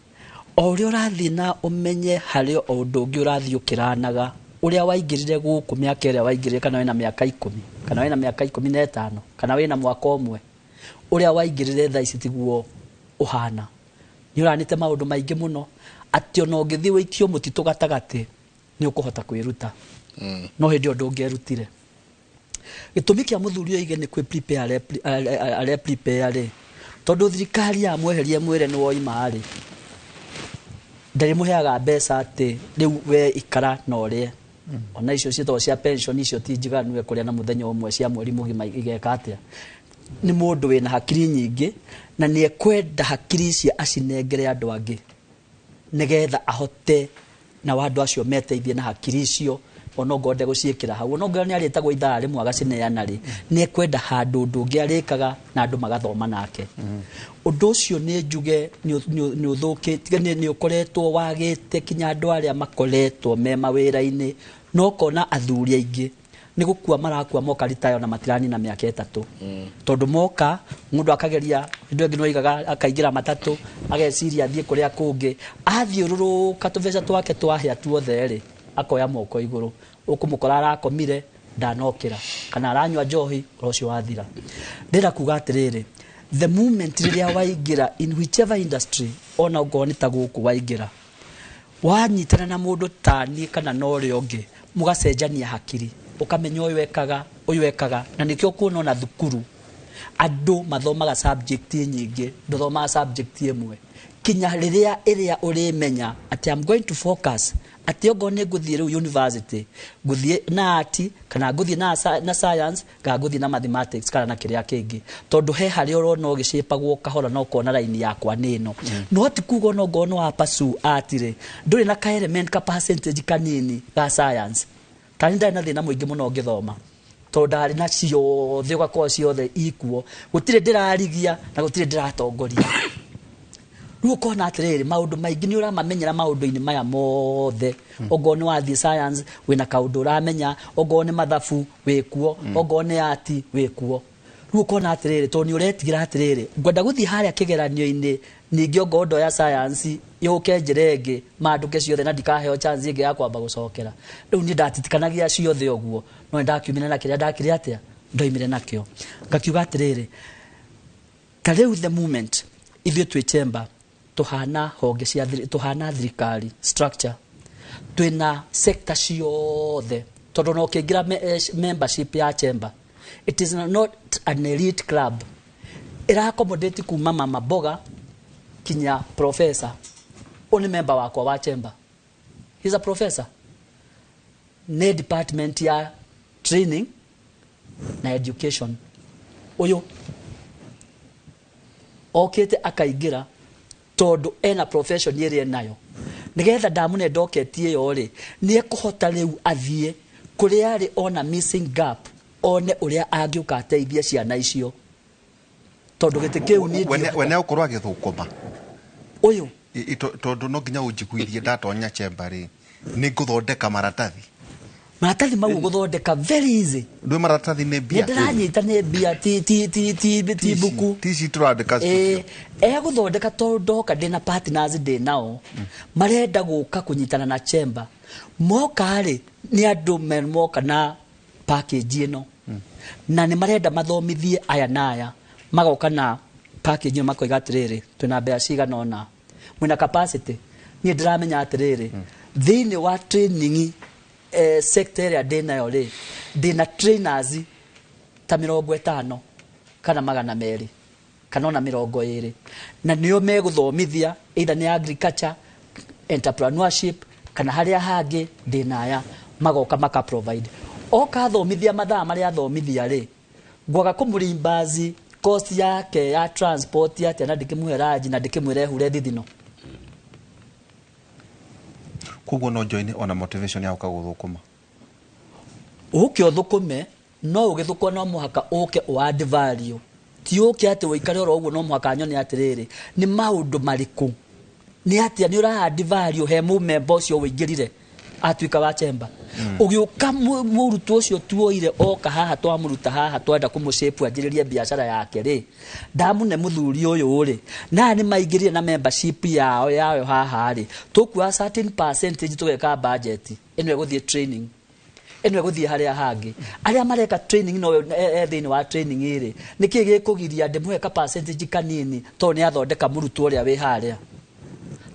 orio rathie na umenye hario undu ungi urathie ukiranaga uria waigirire guku miaka iria waigirire kana wina miaka 10 kana wina miaka 15 kana wina mwaka umwe uria waigirire thaa ici tiguo uhana ni uranite maundu maingi muno atio no ngithi witio mutitu gatagati ni ukuhota kwiruta no hindi undu ungerutire gitumi kia muthuri oige ni kwi prepare tondu thirikari ya mweherie mwire ni woima ari ndari muheaga mbeca ati riu we ikara na urie ona icio cito cia pension icio ti njiganu we kuria na muthenya umwe cia mweri mugima igeka atia ni mundu wina hakiri nyingi na ni ekwenda hakiri cia acinengere andu angi nigetha ahote na wandu acio meteithie na hakiri icio ono ngode guciikira hau ono ngone ari etagwo ithaa rimwe agacineana ri ni kwenda handu ndungi arikaga na andu magathoma nake undu ucio ni njuge ni uthukitie ni ukoretwo wagite kinya andu aria makoretwo me mawira-ini no kona athuri aingi ni gukua marakua moka ritayo na matirani na miaka 3 tondu moka mundu akageria ndu ngi no igaga akaigira matatu ageciria thie kuria kungi athiururuka tuveca twake twahia tuothe ri akoya moko iguru ukumukora arakomire ndanokira kana aranywa njohi rocio wathira ndira kuga atiriri the moment riria waigira in whichever industry ona ugoni ta guku waigira wanyitana na mundu tani kana no ri ongi mugacenjania hakiri ukamenya uyu wekaga na nikyo kuona na thukuru andu mathomaga subject nyingi ndothomaga subject imwe kinya riria iria urimenya ati I'm going to focus ati ogone nguthie ru university nguthie na art kana nguthie na science kana nguthie na mathematics kana na kiria kingi tondu he hari urona ugicipagwo kahora no kuona line yakwa nino no ati kugo no ngono wa pasu atire nduri na ka element ka percentage kanini ka science tani ndai na thina muingi muno ngithoma tondu ndari na ciothe ugakorwo ciothe ikuo gutire ndirarigia na gutire ndiratongoria Ruo kona atiriri maundu maingi ni uramamenyera maundu-ini maya mothe ogo ni wathi science wina kaundu uramenya ogo ni mathabu wikuo ogo ni ati wikuo ruo kona atiriri to ni uretigira atiriri ngwenda guthi haria kigeranio-ini ningi ogo ndo ya science yuke njirenge manduke ciothe na ndikaheo chance ingi ya kwamba gucokera riu ni ndatitikanagia ciothe oguo no ndakiumina na kiria ndakiri atia ndoimire nakio ngakiuga atiriri tareu the moment ithuĩ twĩ chamber tuhana honge cia tuhana thirikari structure twina sector ciothe tondu no kingira membership ya chamber it is not an elite club ira accommodate kuma mama boga kinya professor oni member wako wa chamber he's a professor ne department ya training na education uyu okete akaigira tondu ena profession iri nayo nigetha ndamune doketie yo ri ni ekuhota riu athie kuri ari ona missing gap one uria angiuka ateithia ciana icio tondu gitikeu ni wene ukorwa githukuma uyu tondu no nginya unjiguirie ndatonya chamber ri ni nguthondeka maratathi mau guthondeka very easy ndwe maratathi ne bia ndiranyita ne bia ti buku ti turandika guthondeka tondu ka ndina partners nao marenda guka kunyitana na chamber moka ri ni andu men moka na package ino na ni marenda mathomithie aya naya magoka na package ino makoiga atiriri twina mbea cigana ona mwina capacity ni ndiramenya atiriri thiini wa training sector ya dena yole dena trainers ta 50 kana 200 kana ona 20 na niyo meguthomithia either ni agriculture entrepreneurship kana haria hangi dena ya magoka maka provide oka thomithia mathaa maria thomithia ri gwaga kumurimbazi cost yake ya transport yake na ndikimweraji na ndikimwire hure thithino kugo no join ona motivation ya ukaguthukuma uke uthukume no ugithukwa no muhaka uke uadd value ti uke ati uikare oro uguo no muhaka nyone atiriri ni maundu mariku ni atia ni ura add value he member ucio wingirire atuika wa chamber ugiuka murutu ucio tuoire oka haha twamuruta haha twenda kumushape ajiririe biashara yake ri ndamune muthuri uyu ri na ni maigirie na membership yao haha ri tukua certain percentage tugeka budget eno eguthie training eno eguthie haria hangi aria mareka training no thini wa training iri niki gikugiria ndimweka percentage kanini to ni athondeka murutu uria wi haria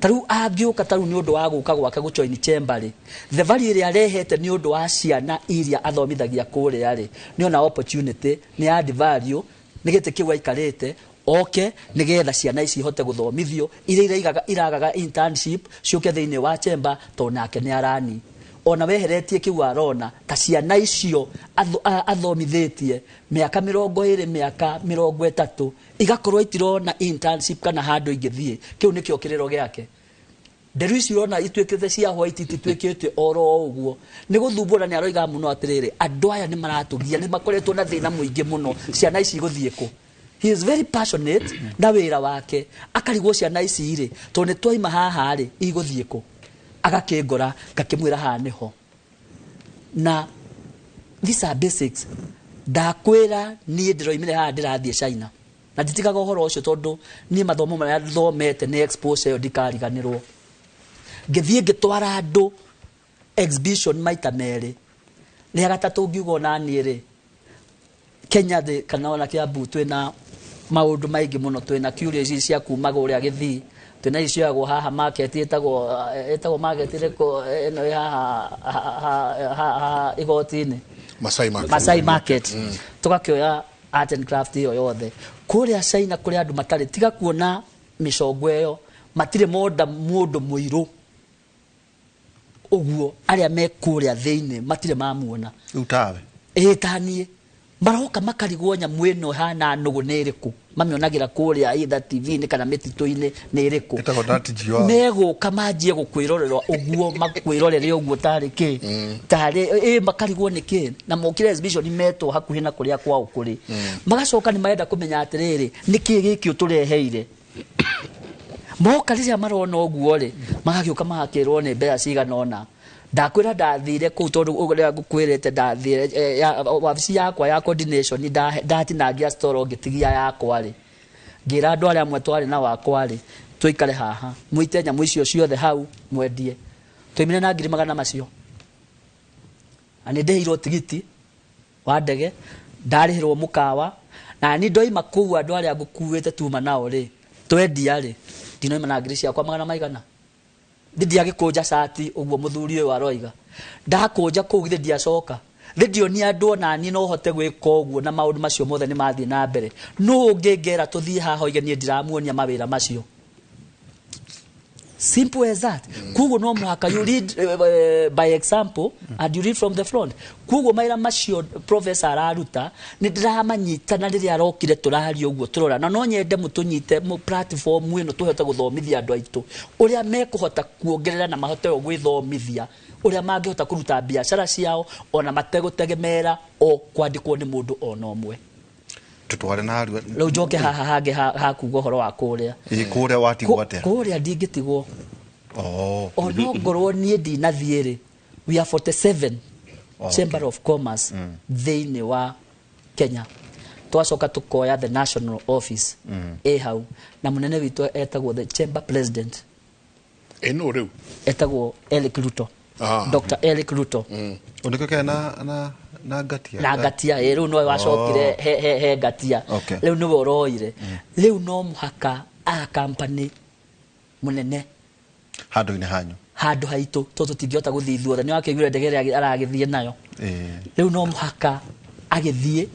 taru agiuka taru ni undu wa guka gwake gujoin chamber ri the value ria rehete ni undu wa ciana iria athomithagia kuria ri ni ona opportunity ni add value nigete kiwa ikarete okay nigetha ciana ici hote guthomithio iria iragaga internship ciuke thiini wa chamber to nake ni arani ona weheretie kiwa arona ta ciana icio athomithitie miaka 20 miaka 30 igakorwo itirona internship kana handu ingithie kiu nikio kiriro giake nderuici rona itwekete cia white titwekete oro uguo ni guthumbura ni aroiga muno atiriri andu aya ni maratugia ni makoretwo na thina muingi muno ciana ici guthieko he is very passionate na wira wake akarigwo ciana ici ri to ni twaima haha ri iguthieko agakengora ngakimwira haha niho na these are basics ndakwira ni ndiroimire haha ndirathie China na nditigaga uhoro ucio tondu ni mathomo maria thomete ni exposure ndikariganirwo ngithie ngitwara andu exhibition maita meri ria gatatu ngiugo nani ri Kenya de kana ona Kiambu twina maundu maingi muno twina curious cia kuma guria Githii twina icio yago haha market etagwo market reko eno haha igotini Masai market tugakioya art and craft iyo yothe kuria China kuria andu matari tiga kuona micongo iyo matire mundu muiru uguo aria me kuria thiini matire mamuona utawe tanie maroka makarigwo nyamu ino hana nugu niriku mamionagira kuria either TV ni kana mitito-ini niriku meguka manjie gukwirorerwa uguo makwirorere uguo tari ki tari makarigwo niki na mokire exhibition meto hakuhi na kuria kwao kuri magacoka ni marenda kumenya atiriri niki giki utureheire moka riria marona uguo ri magagiuka magakirwo ni mbeca cigana ona ndakwira ndathire ku tondu uguria ngukwirite ndathire wabici yakwa ya coordination ndatinangia store ngitigia yakwa ri ngira andu aria amwe twari na wakwa ri tuikare haha muite nyamu icio ciothe hau mwendie twimire na 100,000 macio ani ndehirwo tigiti wa ndege ndarihirwo mukawa na ni ndoima kuu andu aria ngukuite tuma nao ri twendia ri ndinoima na ngiri ciakwa 100 ndithia gikunja sati uguo muthuri uyu aroiga ndakunja kuu githi ndiacoka video ni andu na ni no hote gwika uguo na maundu macio mothe ni mathie na mbere no ungengera tuthie haha oige ni ndiramuonia mawira macio simple as that kugo no muhaka you read by example and you read from the front kugo maira macio professor araruta ni ndiramanyita na riria arokire turari uguo turora na no nyende mutunyite mu platform ino tuhote guthomithia andu aitu uria mekuhota kuongerera na mahote gwithomithia uria mangihota kuruta biashara ciao ona mategutegemera o kwandikwo ni mundu ona omwe tutware na aru riu njoke haha hange hakuga horo wa kuria kuria watigwo atia kuria ndingitigwo ono ngorwo nie ndinathiiri we are 47 Chamber of Commerce thiini wa Kenya twacoka tukoya the national office hau na munene witu etagwo the chamber president eno riu etagwo Eric Ruto Dr. Eric Ruto unikake na gatia na gatia riu no wacokire he gatia riu no oroire riu no muhaka a company munene handu-ini hanyu handu haitu toto tingiota guthithua ni wakigure ndegere aragithie nayo riu no muhaka agithie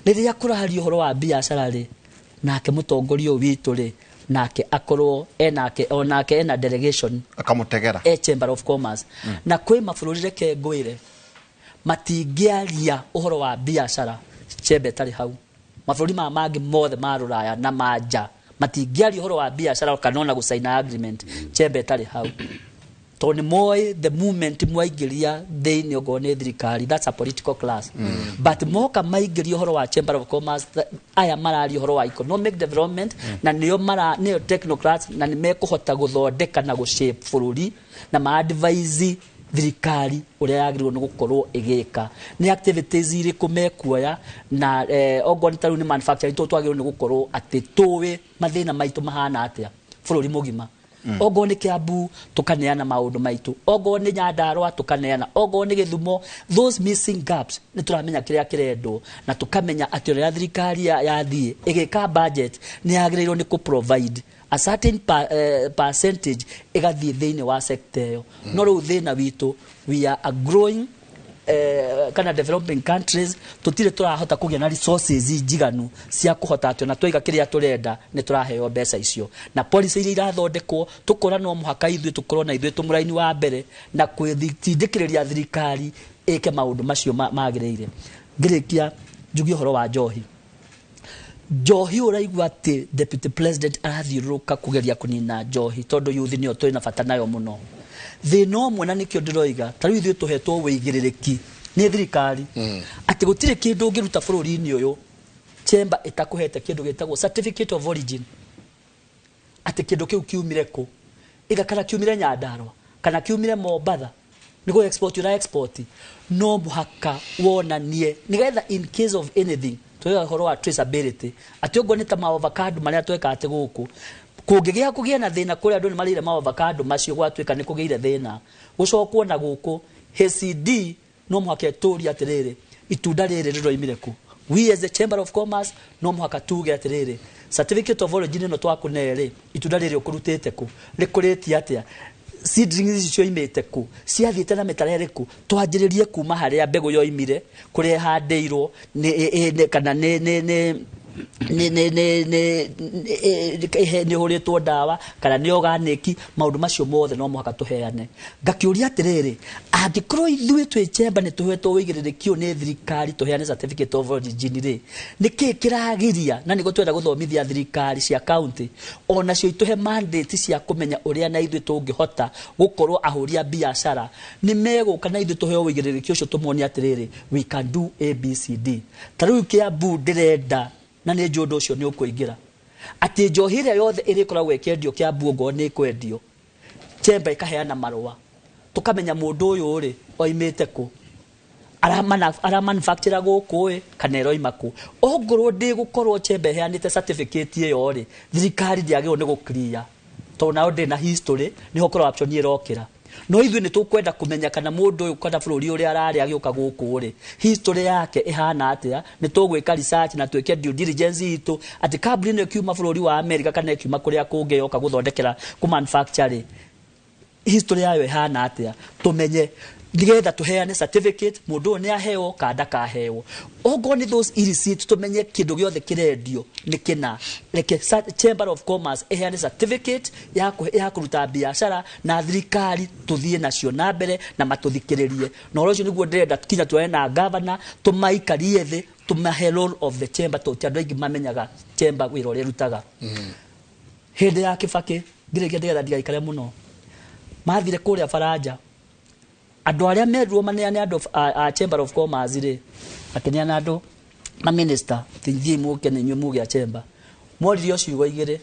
riria kurahario horo wa biashara ri nake mutongoria witu ri nake akorwo enake onake ena delegation akamutegera Chamber of Commerce na kwi mabũrũri reke ngwire matingiaria uhoro wa biashara chembe tari hau mabũrũri mangi mothe ma Rũraya na manja matingiaria uhoro wa biashara kanona gusaina agreement chembe tari hau toni moy the movement mwaingiria thiini ogone thirikari that's a political class but moka maigiria uhoro wa Chamber of Commerce aya marari uhoro wa economic development na niyo technocrats na nimekuhota guthondeka na gushape bururi na ma advise thirikari uria yagirwo ni gukorwo igika ni activities iriku mekuoya na ogone taru ni manufacturing to twagirwo ni gukorwo ati tuwe mathina maitu mahana atia bururi mugima ogone Kiambu tukaneana maundu maitu ogone Nyandarua tukaneana ogone Githumo those missing gaps ni turamenya kiria kirendo na tukamenya ati ria thirikari yathie igika budget ni yagirirwo ni ku provide a certain percentage igathie thiini wa sector yo no riu thina witu we are a growing kana developing countries tutire turahota kugia na resources njiganu cia kuhota atio na twiga kiria turenda ni turaheo mbeca icio na policy iria irathondekwo tukora no muhaka ithu tukorwo na ithu tumuraini wa mbere na kwithindikiriria thirikari ike maundu macio magirire ngirikia njugi horo wa Njohi uraigwa ati deputy president arathiuruka kugeria kunina njohi tondu yuthi nio turi na bata nayo muno thina omwe na nikio ndiroiga tari ithu tuhetwo wigiririki ni thirikari ati gutire kindu ngiruta bururi-ini uyu chamber itakuhete kindu gitagwo certificate of origin ati kindu kiu kiumire ku igakara kiumire Nyandarua kana kiumire Mombatha nigo export ura export no muhaka wonanie nigetha in case of anything tuya horo wa traceability ati ogone ta ma avocado maria tweka ati guku kungigia kugia na thina kuri andu ni marire ma avocado macio gwatwika ni kugiire thina gucokwo na guku HCD no muhaka turi atirire itunda riri riroimire ku we as the Chamber of Commerce no muhaka tuge atirire certificate of origin no twakunere itunda riri ukurutete ku rikuriti atia seedlings icio imete ku ciathiete na metarere ku twanjiririe kuma haria mbegu yo imire kuri handeirwo ni kana ni huritwo ndawa kana ni organic maundu macio mothe no muhaka tuheane ngakiuria atiriri angikorwo ithuĩ twĩ chamber ni tuhetwo wĩigĩrĩrĩkio ni thirikari tuheane certificate of origin ri niki kiragiria na nigo twenda guthomithia thirikari cia county ona cio ituhe mandate cia kumenya uria na ithuĩ tungihota gukorwo ahuria biashara ni meguka na ithuĩ tuheo wĩigĩrĩrĩkio ucio tumuonia atiriri we can do ABCD tariu Kiambu ndirenda na ni njundu ucio ni ukuingira ati njohi ĩrĩa yothe ĩrĩkoragwo ĩkĩendio Kiambu ngo nĩ kwendio chamber ikaheana marũa tukamenya mũndũ ũyũ rĩ oimĩte kũ ara manufacturer gũkũ kana eroima kũ ongorwo ndĩgũkorwo chamber heanĩte certificate ĩyo rĩ thirikari ndĩagĩrĩirwo nĩ gũclear tondũ nao ndĩ na history nĩho korwo option ĩrokĩra no ithuĩ nĩ tũkwenda kũmenya kana mũndũ ũyũ kana bũrũri ũrĩa ararĩ agĩũka gũkũ rĩ history yake ĩhana atĩa nĩ tũgwĩka research na twĩke due diligence itũ atĩ kambuni ĩno ĩkiuma bũrũri wa America kana ĩkiuma kũrĩa kũngĩ yoka gũthondekera ku manufacture history yayo ĩhana atĩa tũmenye nigetha tuheane certificate mundu ũyũ nĩ aheo kada kaheo ogo ni those illicit tumenye kindu giothe kirendio ni kina like Chamber of Commerce eheane certificate ya kuruta biashara na thirikari tuthie nacio na mbere na matuthikiririe na ũcio nĩguo ndĩrenda kinya tuone na governor tumaikarie thĩ tumahe role of the chamber to andũ aingĩ mamenyaga chamber wĩra ũrĩa rutaga hĩndĩ ya Kibaki ngirĩkia ndĩgetha ndigaikare mũno mathire kũrĩa Faranja andũ arĩa merwo maneane andũ a Chamber of Commerce rĩ akeneana andũ ma minister thingi muke nĩ nyumu gĩa chamber moririo ciugo igĩrĩ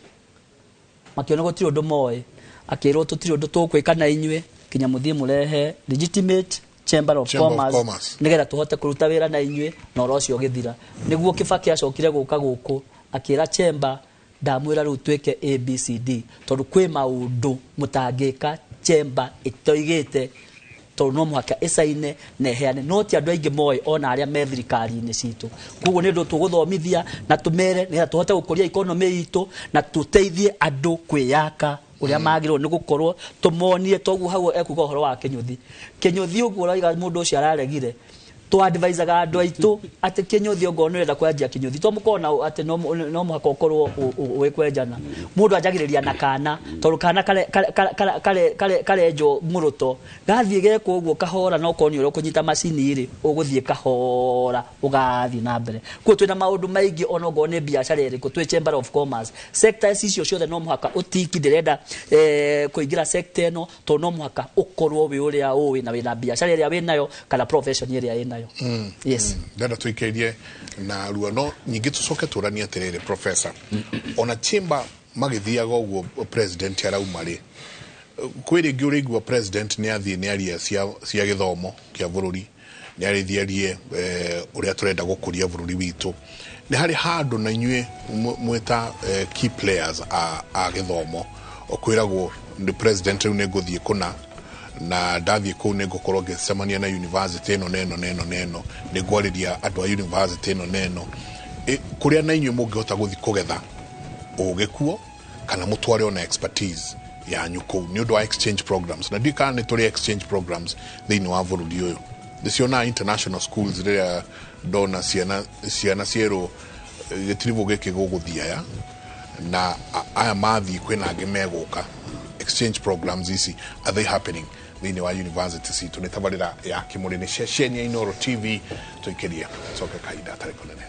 makiona gũtirĩ ũndũ moĩ akĩrwo tũtirĩ ũndũ tũkwĩka na inyuĩ kinya mũthie mũrehe legitimate Chamber of Commerce nigetha tũhote kũruta wĩra na inyuĩ na ũro ũcio ũgĩthira nĩguo Kibaki acokire gũka gũkũ akĩra chamber ndamwĩra rĩu twĩke ABCD tondũ kwĩ maũndũ mũtangĩka chamber ĩtoigĩte tondũ no mũhaka ĩcaine na ĩheane no ti andũ aingĩ moĩ ona arĩa me thirikari-inĩ citũ koguo nĩ ũndũ tũgũthomithia na tũmere nĩgetha tũhote gũkũria economy itũ na tũteithie andũ kwĩyaka ũrĩa magĩrĩirwo nĩ gũkorwo tũmonie toguo hau ekuga ũhoro wa Kĩnyũthi ũguo ũraiga mũndũ ũcio araregire to advisaga andũ aitũ atĩ Kĩnyũthi ongo nĩrenda kwenja Kĩnyũthi to mũkona atĩ no mũhaka ũkorwo wĩkwenjana mũndũ anjagĩrĩria na kana tondũ kana karenjo mũrũto gathiĩ gekwo ũguo kahora no konio ũrĩa kũnyita macini rĩ ũgũthiĩ kahora ũgathiĩ na mbere kuo twĩna maũndũ maingĩ ona ongo nĩ biacara ĩrĩkũ twĩ Chamber of Commerce sectors icio ciothe no mũhaka ũtiki ndĩrenda kũingĩra sector ĩno tondũ no mũhaka ũkorwo wĩ ũrĩa ũĩ na wĩna biacara ĩrĩa wĩnayo kana profession ĩrĩa wĩnayo. Yes. Ndenda tuikerie na ruo no nyingi tucoke turania atiriri professor. Ona chamber magithiaga uguo president arauma ri. Kwiri ngĩũrĩgua president nĩ athie nĩ aria cia gĩthomo kĩa bũrũri nĩ arithiarie ũrĩa turenda gũkũria bũrũri witũ. Nĩ harĩ handũ na inyuĩ mweta key players a gĩthomo okwĩragwo the president rĩu nĩ ngũthiĩ kũna na ndathie kuu nĩ ngũkorwo ngĩcemania na university ĩno neno nĩ ngwarĩria andũ a university ĩno neno kũrĩa na inyuĩ mũngĩhota gũthiĩ kũgetha ũgĩkuo kana mũtware ona expertise yanyu kũu nĩ ũndũ wa exchange programs na ndikana nĩ tũrĩ exchange programs thĩinĩ wa bũrũri ũyũ ndĩciona international schools rĩrĩa ndona ciana cierwo gĩtiribo gĩkĩ gũgũthiaya na aya mathiĩ kwĩna angĩ megũka exchange programs ici are they happening thĩinĩ wa university citũ nĩ tabarĩra ya Kĩmũrĩ nĩ ceceni ya Inooro TV tũikĩria coke kahinda tarĩ kũnene.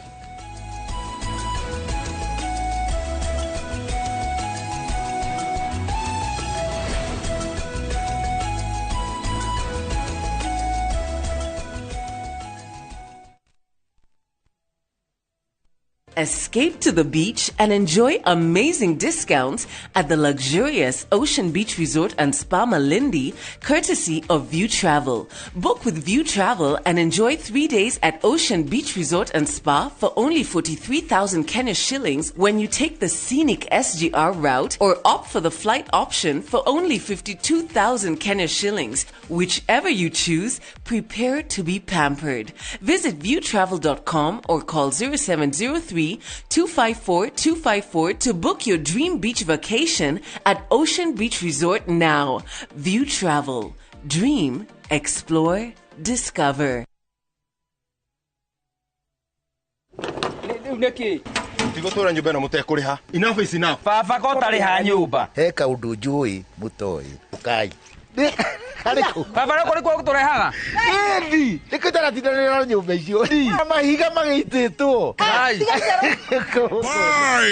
Escape to the beach and enjoy amazing discounts at the luxurious Ocean Beach Resort and Spa Malindi, courtesy of View Travel. Book with View Travel and enjoy 3 days at Ocean Beach Resort and Spa for only 43,000 Kenya shillings when you take the scenic SGR route or opt for the flight option for only 52,000 Kenya shillings. Whichever you choose, prepare to be pampered. Visit viewtravel.com or call 0703-254-254 to book your dream beach vacation at Ocean Beach Resort now. View Travel. Dream, explore, discover. Tigotora nyumba ĩno mũtekũrĩha. Enough is enough. Baba ko tarĩha nyumba. He kaũndũ njũĩ mũtoĩ. Ukai. Baba rako riko kutorehaga. Endi, nikutara tindanira nyumba icio. Mahiga magititwo. Buy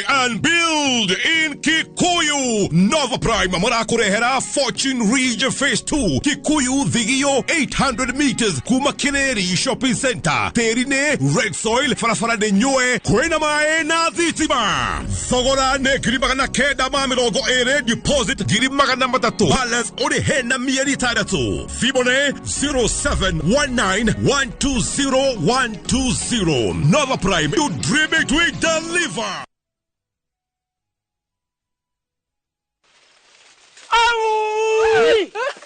and build in Kikuyu. Nova Prime marakurehera Fortune Region Phase 2. Kikuyu Thigio 800 meters kuma Kineri Shopping Center. Terine Red Soil farafara de nyoe kwena mae na thitima. Thogora ne girimagana kenda ma mirongo ere deposit girimagana matatu. Balance ori hena mieri tadatu. Fibone 0719120120. Nova Prime, you dream it, we deliver.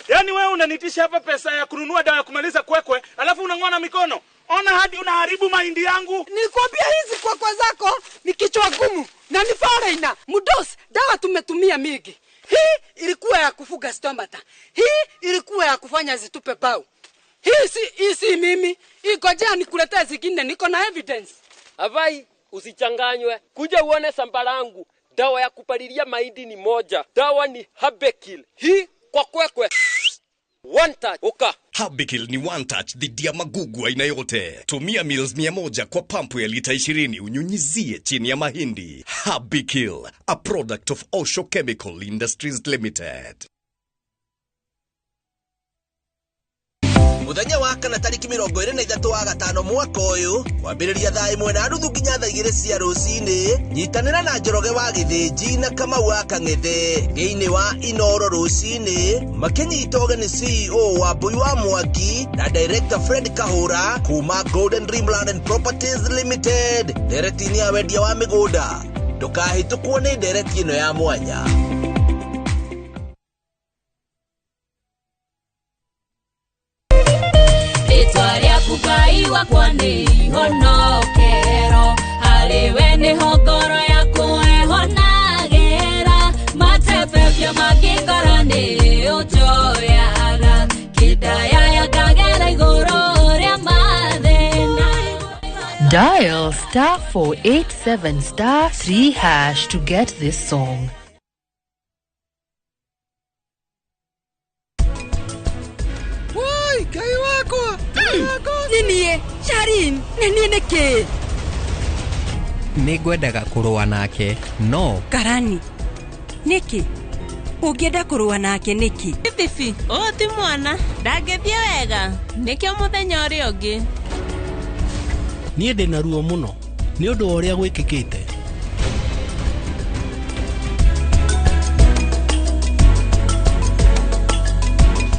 Yaani wewe unanitisha hapa pesa ya kununua dawa ya kumaliza kwekwe, alafu unang'ona mikono. Ona hadi unaharibu mahindi yangu. Nilikwambia hizi kwekwe zako ni kichwa gumu na ni foreigner. Mudosi, dawa tumetumia mingi. Hii ilikuwa ya kufuga stomata. Hii ilikuwa ya kufanya zitupe pau. Hii si mimi. Ngoja nikuletee zingine, niko na evidence. Avai, usichanganywe. Kuja uone samba langu. Dawa ya kupalilia mahindi ni moja. Dawa ni Habekill. Hii kwa kwekwe. One touch. Oka. Habekill ni one touch dhidi ya magugu aina yote. Tumia mils 100 kwa pampu ya lita 20 unyunyizie chini ya mahindi. Habekill, a product of Osho Chemical Industries Limited. Muthenya wa kana tariki 23 wa gatano mwaka uyu kwambiriria thaa 1:30 nginya thaa 2 cia rucini. Nyitanira na Njoroge wa Githĩnji na Kamau wa Kang'ethe thiini wa Inoro rucini, makinyita ũgeni CEO wa Mbui wa Mwangi na Director Fred Kahura kuma Golden Dreamland and Properties Limited. Nderetini ya wendia wa migunda ndũkahĩtũkwo nĩ ndereti ĩno ya mwanya. Ritwaria kukai wa kwani honokero hariwe ni hongoro ya kuehonagera matepefya makingorani ujoyaga kidaya ya kagera igoro ria mathina. Dial *487*3# to get this song. Kai wako. Nini? Sharin, nini neke? Nĩngwendaga kũrũa nake no Karani. Niki. Ũngĩenda kũrũa nake niki? Bibi, ti mwana. Ndangĩthie wega. Nikio mũthenya ũrĩa ũngĩ. Niĩ ndĩna ruo mũno nĩ ũndũ wa ũrĩa gwĩkĩkĩte.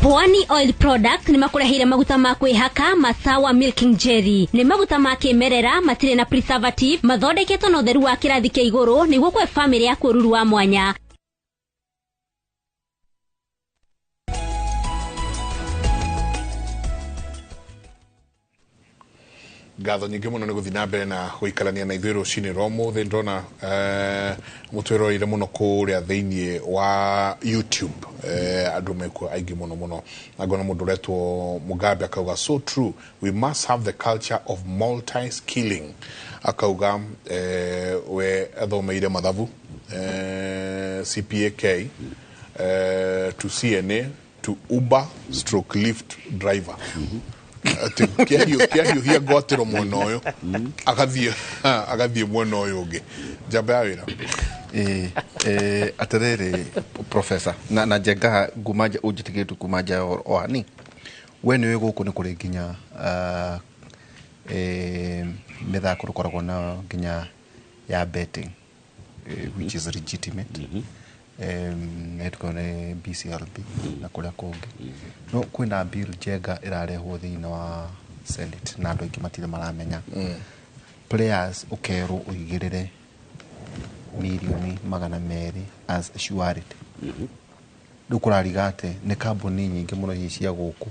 Pwani Oil Product ni makurehire maguta ma kwihaka Masawa Milking Jelly. Ni maguta ma kimerera matire na preservative, mathondeketwo na utheru wa kirathi kia iguru niguo kwe family ya kururu wa mwanya. Ngatho nyingĩ mũno nĩ gũthiĩ na mbere na gũikarania na ithuĩ rũcinĩ rwa ũmũthĩ. Ndĩrona mũtwĩroreire mũno kũrĩa thĩinĩ wa YouTube, andũ mekuo aingĩ mũno na ngona mũndũ ũretwo Mugabe akauga so true, we must have the culture of multi-skilling. Akauga we athomeire mathabu CPAK to CNA to Uber stroke Lyft driver. Kiahiũ hia ngwatĩro mwena ũyũ agathiĩ mwena ũyũ ũngĩ. Njamba ya wĩra atĩrĩrĩ professor na njenga ngumaja ũnjĩtĩkĩrĩtu kumaja oani we nĩwe gũkũ nĩ kũrĩ nginya mĩthako rũkoragwo na nginya ya betting which is legitimate. Netukone BCRB na kuria kungi no kwina bill Njenga irarehwo thiina wa Senate na andu aingi matire maramenya players ukerwo uigirire milioni 200 as surety. Dukurarigate ne kambuni nyingi muno cia guku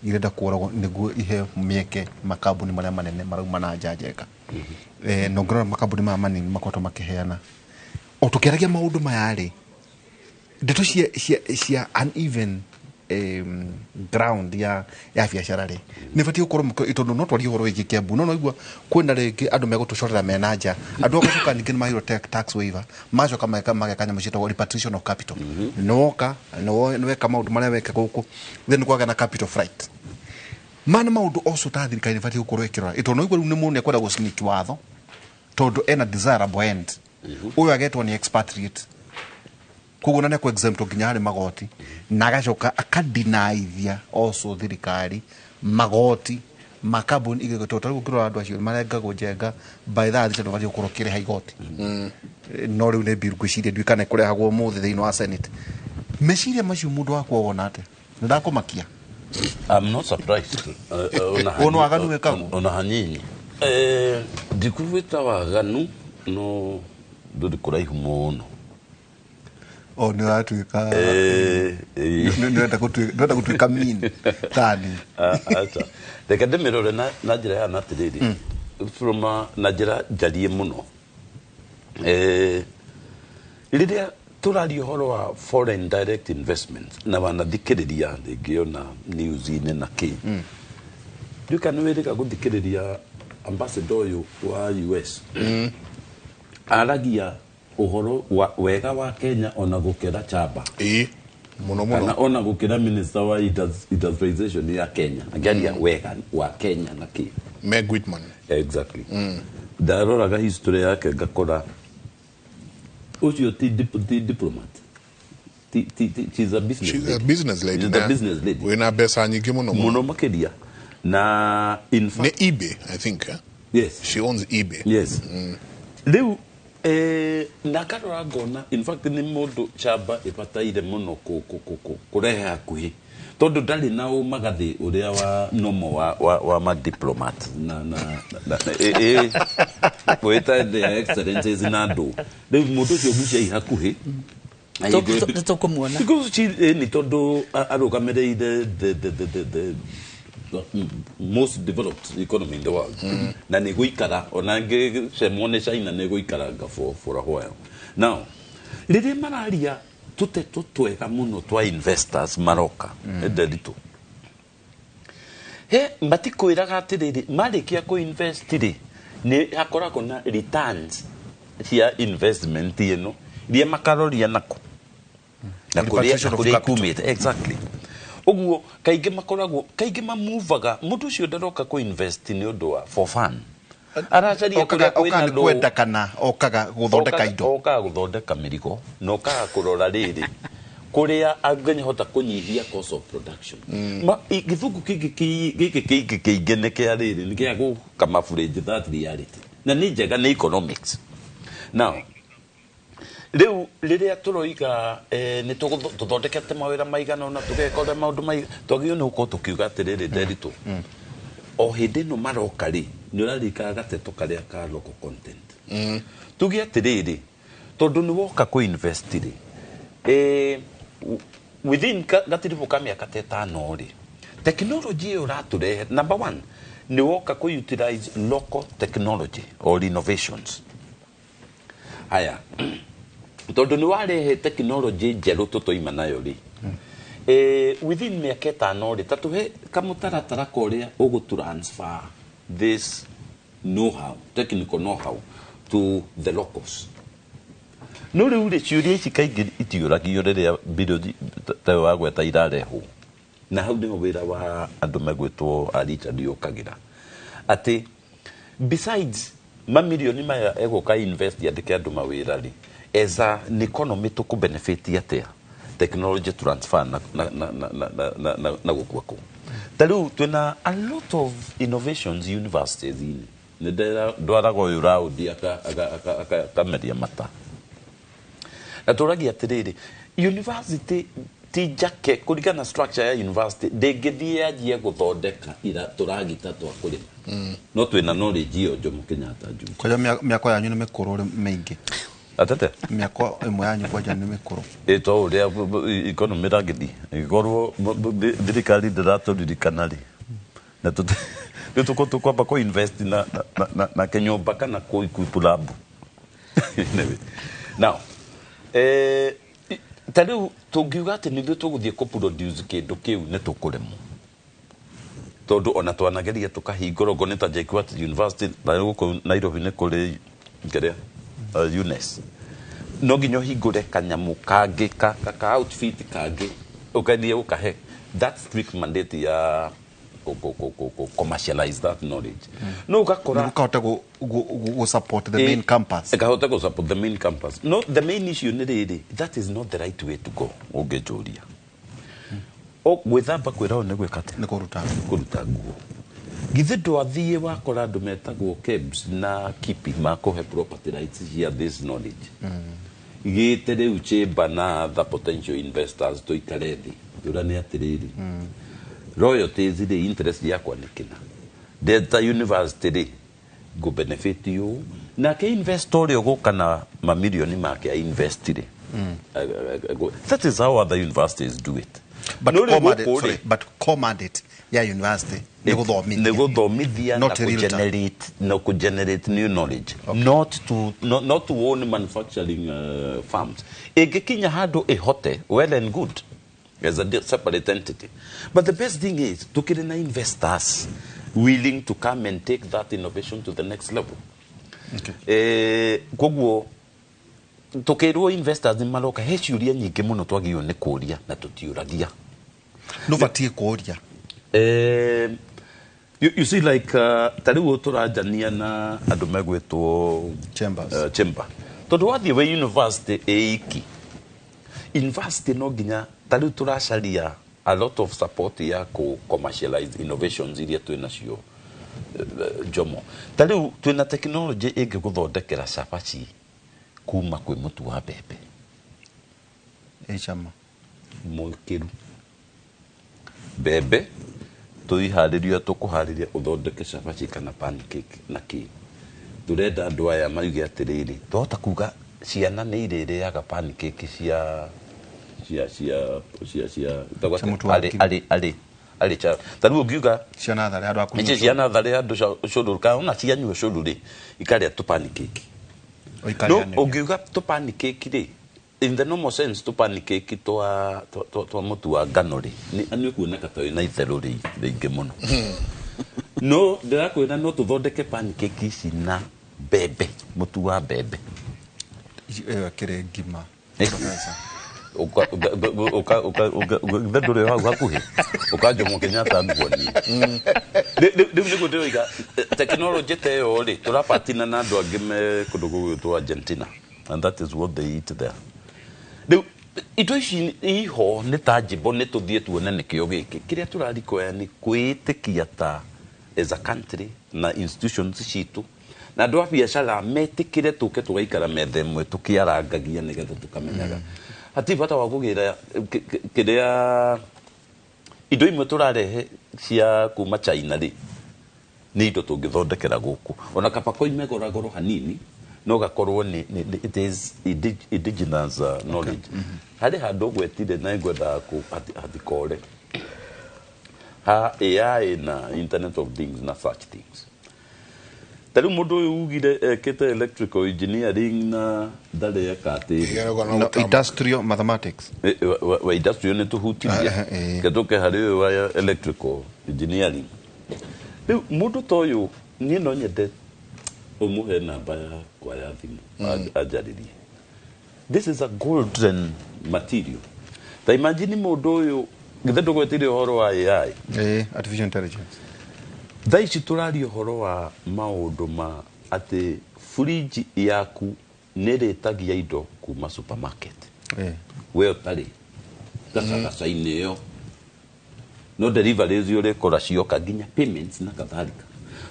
irenda kuoragwo niguo ihe mieke makambuni maria manene marauma na Njenga. No ngora makambuni ma manini makoto makiheana o tukiragia maundu mayari ndeto cia uneven ground ya biacara ri ni bati ukorwo itondo no twari horo iki Kiambu no igwa kwenda rigi andu megutucorera menaja andu agacoka ningi ni mahiro tax waiver macoka magekanya mucito repatriation of capital noka no weka maundu maria weka guku then kwaga na capital flight mana maundu oso ta thirikari bati ukorwo ikirora itondo igwa ni mundu ekwenda go sneak watho tondu ena desirable end uyu agetwo ni expatriate kugo na ko exempt nginyari magoti nagacoka akadinaithia also thirikari magoti makabuni igotota gukiro andu acio marenga gujenga by that ndo bali ukurokire haigoti no riu ne bill kwiciria ndwikane kurehagwo muthi thiini wa senate meciria macio mundu wakwa wonate ndakumakia. I'm not surprised. Ono aganu wekago ona hanini ndikuvita waganu no ndukuraihu muno. Oh, ni watuika nenda kutuika mini tani acha reke ndemirore na njira ya natiriri from na njira njarie muno riria turario horo wa foreign direct investment na wanathikiriria ngiona news ine na ki duka no wega guthikiriria ambassador uyu wa US aragia uhoro wega wa Kenya ona gukira chamba muno kana ona gukira minister wa industrialization ya Kenya agalia wega wa Kenya na ki Meg Whitman exactly darora ga history yake gakora ucio ti diplomat she's a business lady she's a business lady wina besa nyingi muno makedia na in fact eBay I think yes she owns eBay yes leo nakarora ngona in fact ni mundu chamba ipataire muno kurehe hakuhi tondu ndari na umagathi uria wa nomo wa ma diplomat na poeta the excellencies na ndo de mundu cio mucia hakuhi tukumwona because she ni tondu arugamirire the most developed economy in the world na ni guikara ona nge semone China ni guikara for a while now riri mararia tutwega muno twa investors maroka ededitu he mbatikwiraga atiriri marikia ku invest ri ni akorako na returns cia investment ino ria makaroria nako na kuria kumite exactly oguo kaingi makoragwo kaingi mamuvaga mundu ucio ndaroka ku invest ni undu wa for fun aracaria okaga kwenda kana okaga guthondeka indo okaga guthondeka mirigo no okaga kurora riri kuria anganyahota kunyihia cost of production ma githungu giki kiingene kia riri ni kia kama fridge that reality na ni njega ni economics now leo riria turoiga ni tuthondekete mawira maigana ona tugekora maundu mai twagio ni uko tukiuga atiriri nderitu o hindi no maroka ri ni urarika gateto karia ka local content tugia atiriri tondu ni woka ku invest ri within gatiribu kamia katetano ri technology uraturehe number 1 ni woka ku utilize local technology or innovations haya tondu ni warehe technology njeru tutoima nayo ri within miaka 5 ri tatuhe kamutaratara koria ugu transfer this know-how technical know-how to the locals no riu ri ciuria ici kaingi itiuragio riria biroji tayo wagweta irarehu na hau ni wira wa andu megwitwo aricha ndiokagira ati besides mamilioni maya egoka invest yandike andu mawira ri as an economy to benefit atia technology transfer na gukwako taru twina a lot of innovations universities in ne ndwarago yuraudi aka kameria mata na turagia atiriri university tijake kurigana structure ya university ndengithie ajie guthondeka ira turagita twakurima no twina knowledge yo Jomo Kenyatta juu kwa miako yanyu ni mikuru mingi atete miako imwe yanyu kwa jani mikuru eto uria economy ragidi igorwo thirikari ndiraturikana ri na tukwamba ku invest na kenyomba kana ku ikupulabu now tariu tungiuga ati nithu tuguthie ku produce kindu kiu ne tukuremo tondu ona twanageria tukahingura ngo nita JKUAT University na guku Nairobi ne kuri ngeria UNES no nginyo hingure kanyamu kangi ka outfit kangi ukendie ukahe that strict mandate ya commercialize that knowledge no gakora ukahota go support the main campus ukahota go support the main campus no the main issue ni riri that is not the right way to go ungejuria gwithamba kwira ne gwikate ni kuruta nguo githe ndwathie wakora andu metagwo KEBS na KIPI makuhe property rights here this knowledge gite riu chamber na the potential investors to ikarethi urani atiriri royalties the interest yakwa nikina Delta University go benefit you na ke investor yo kana mamilioni make investire that is how other universities do it but command it ya university nego thomithia na ku generate new knowledge not to own manufacturing farms egekinya hado ehote well and good as a separate entity but the best thing is to get investors willing to come and take that innovation to the next level kogwo tukirwo investors ni maloka heciuria nyingi muno twagio ni kuria na tutiuragia no vatie kuria you see like tariu turajania na andu megwitwo chamber tondu wathie we university eiki university no ginya tariu turacaria a lot of support ya ku commercialize innovations iria twinacio Jomo tariu twina technology ingi guthondekera cabaci kuma kwi mutu wa bebe echama mukiru bebe tuihariria tukuhariria uthondeke cabaci kana pancake na ki turenda andu aya mayuge atiriri tuhota kuga ciana ni iririaga pancake cia ali cha tariu ngiuga ciana thare andu akunywa ciana thare andu cuduru ka una cianywa cuduru ikaria tu pancake no ngiuga tu pancake ri in the normal sense tu pancake to mutu wa ngano ri ni kuoneka ta ina itheru ri ringi muno no ndirakwira no tuthondeke pancake ici na bebe mutu wa bebe kire ngima ndore wa gakuhi ukajomo Kenyatta ngwoni niguo ndoiga technology teyo ri turapatina na andu angime kundugu to Argentina and that is what they eat there indo ici iho ni tangible ni tuthie tuone nikio giki kiria turarikoya ni kwitikia ta as a country na institutions citu na andu a biacara metikire tuke tugaikara methe mwe tukiarangagia nigetha tukamenyaga hati bata wa kugira kiria indo imwe turarehe cia kuma China ri ni indo tungithondekera guku ona kapako imegora goro hanini no gakorwo ni it is indigenous knowledge hari handu gwetire na ngwenda ku hathikore ha AI na internet of things na such things tari mundu uyu ugire kete electrical engineering na ndare ya katiri industrial mathematics wa industrial ne tuhutiria ketoke hari wa electrical engineering mundu toyo ni no nyende umuhe namba ya kwa ya thimu ajaririe this is a golden material ta imagine mundu uyu githe ndugwetire horo wa AI artificial intelligence thaici turari horo wa maundu ma ati fridge yaku neretagia indo kuma supermarket we utari kasa saine yo no deliveries yore kora cioka ginya payments na kadhalika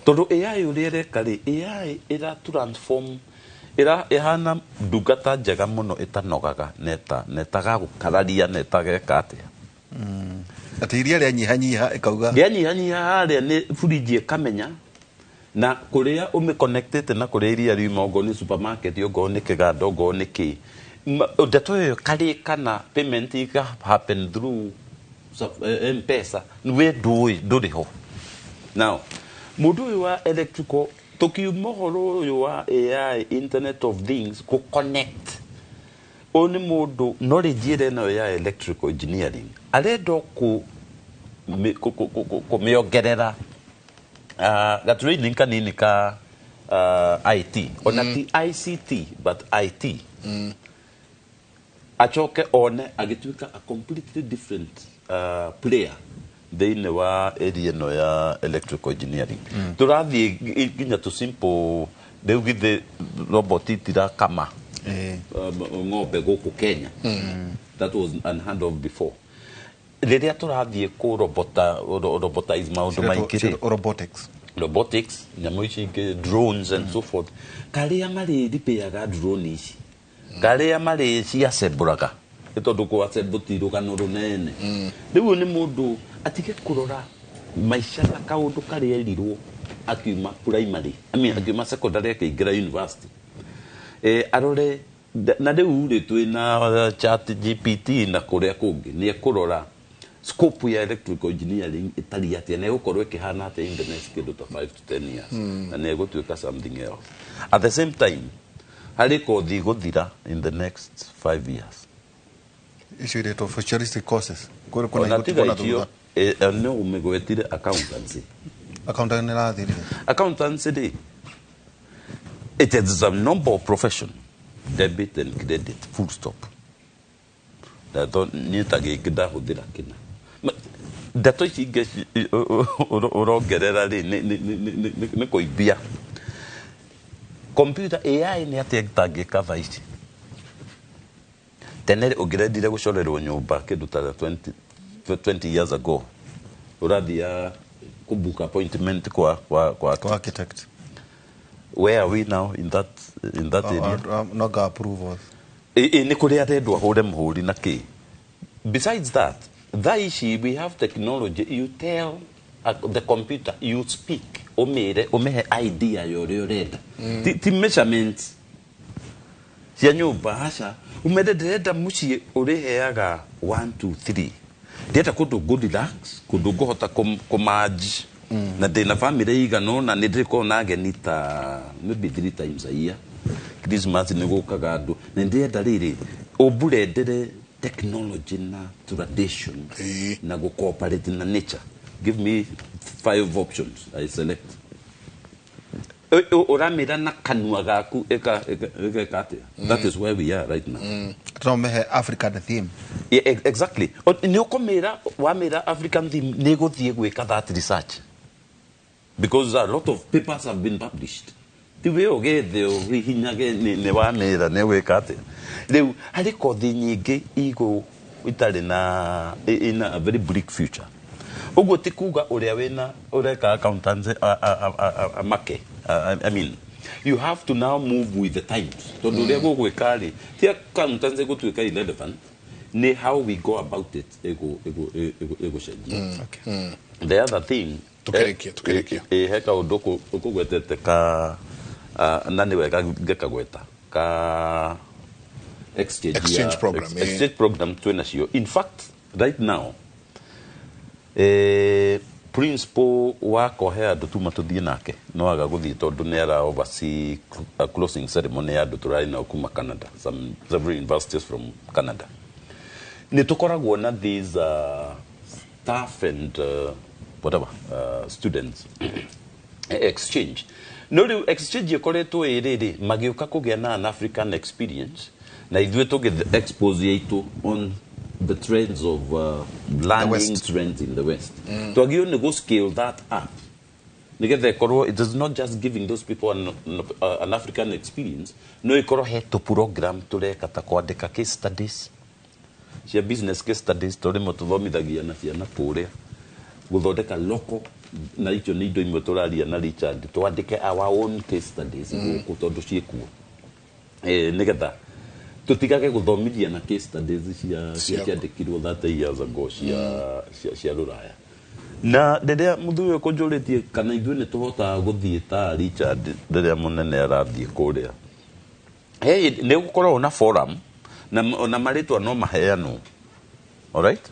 tondu AI urere kari AI ira transform ira ehana ndungata njega muno itanogaga neta ga gukararia neta gekate ati iria ria nyihanyiha ikauga ria nyihanyiha ria ni fridge kamenya na kuria umi connected na kuria iria riuma ogo ni supermarket ogo ni kigando ogo ni ki ndeto yo kari kana payment ika happen through M-Pesa we do ho now mundu wa electrical tokiuma horo yo wa AI internet of things ko connect oni mundu knowledge ire no ya electrical engineering arendo ku miongerera gatraining kanini ka IT ona ti ICT but IT achoke one agituika a completely different player thĩinĩ wa area no ya electrical engineering tũrathiĩ nginya tũ simple rĩu githĩ robot itira kama ng'ombe gũkũ Kenya that was unheard of before rĩrĩa tũrathiĩ kũ robotize maũndũ maingĩ robotics nyamũ ici ingĩ drones and so forth karĩa marĩ ripeaga drone ici karĩa marĩ ciacembũraga tondũ kwacembũ ti rũgano rũnene rĩu nĩ mũndũ atige kũrora maica na kaũndũ karĩa erirwo akiuma primary akiuma secondary akĩingĩra university arore na rĩu rĩ twĩna chat GPT na kũrĩa kũngĩ nĩ ekũrora scope ya electrical engineering itari atĩa na gũkorwo ĩkĩhana atĩa in the next kĩndũ ta 5 to 10 years na nĩ gũtuĩka something else at the same time harĩ kothi gũthira in the next 5 years icio iretwo futuristic courses kuna icio no umegwetire accountancy accountancy it is a number profession debit and credit full stop that nitagĩkĩnda hũthĩra kĩna ndeto ici ingĩ ũrongerera rĩ nĩ kũimbia computer AI nĩ atĩa gĩtangĩka thaa ici tene ũngĩrendire gũcorerwo nyũmba kĩndũ ta 20 years ago ũrathia kubook appointment kwa architect where are we now in that area no ga approvals nĩ kũrĩa arendwo hũre mũhũri na kĩ besides that ici we have technology you tell the computer you speak umehe idea ya ũrĩa ũrenda ti measurements cia nyũmba haca ndĩrenda mũciĩ ũrĩheaga 1 2 3 ndĩrenda kũndũ good relax kũndũ ngũhota kũmanji na ndĩna family igano na nĩ ndĩrĩkorwo na ageni ta maybe 3 times a year Christmas nĩ gũkaga andũ na ndĩrenda rĩrĩ ũmburendere technology na tradition na cooperate na nature give me 5 options I select uramira na kanua gaku eka that is where we are right now tumehe African theme exactly ni ukomera wamira African theme ni guthie gwika that research because a lot of papers have been published tiwe ogethe hinyage ni wamira ne gwika atia riu hari kothi nyingi igo itarĩ na in a very bleak future uguo ti kuga uria wina ureka accountancy make I mean you have to now move with the times tondu uria gugwika ri ti accountancy gutuika irrelevant ni how we go about it ego cenjia the other thing tukerekia heka undu ukugwetete ka nani wega ngekagweta ka exchange program twina cio in fact right now principal wa kohe andu tuma tuthie nake no aga guthie tondu ne ara oversee a closing ceremony ya andu turai na kuma Canada several universities from Canada ni tukoragwo na these staff and whatever students exchange no exchange ikoretwo iriri magiuka kugia na an African experience na ithuĩ tũgĩ expose yaitu on the trends of learning trends in the West. Twagio nĩ go scale that up. Nigetha korwo it is not just giving those people an African experience, no ikorwo he to program tureka ta kwandĩka case studies. Cia business case studies tũrĩ mũtuthomithagia na ciana kũrĩa gũthondeka local na icio nĩ indo imwe tũraria na Richard twandĩke our own case studies gũkũ tondũ ciĩkuo. Nigetha tutigage guthomithia na case studies cia kiandikirwo 30 years ago cia ruraya na rĩrĩa mũthuri ũkũnjũrĩtie kana ithuĩ nĩ tũhotaga gũthiĩ ta Richard rĩrĩa mũnene arathiĩ kũrĩa nĩ gũkorwo na forum na marĩtwa no maheanwo all right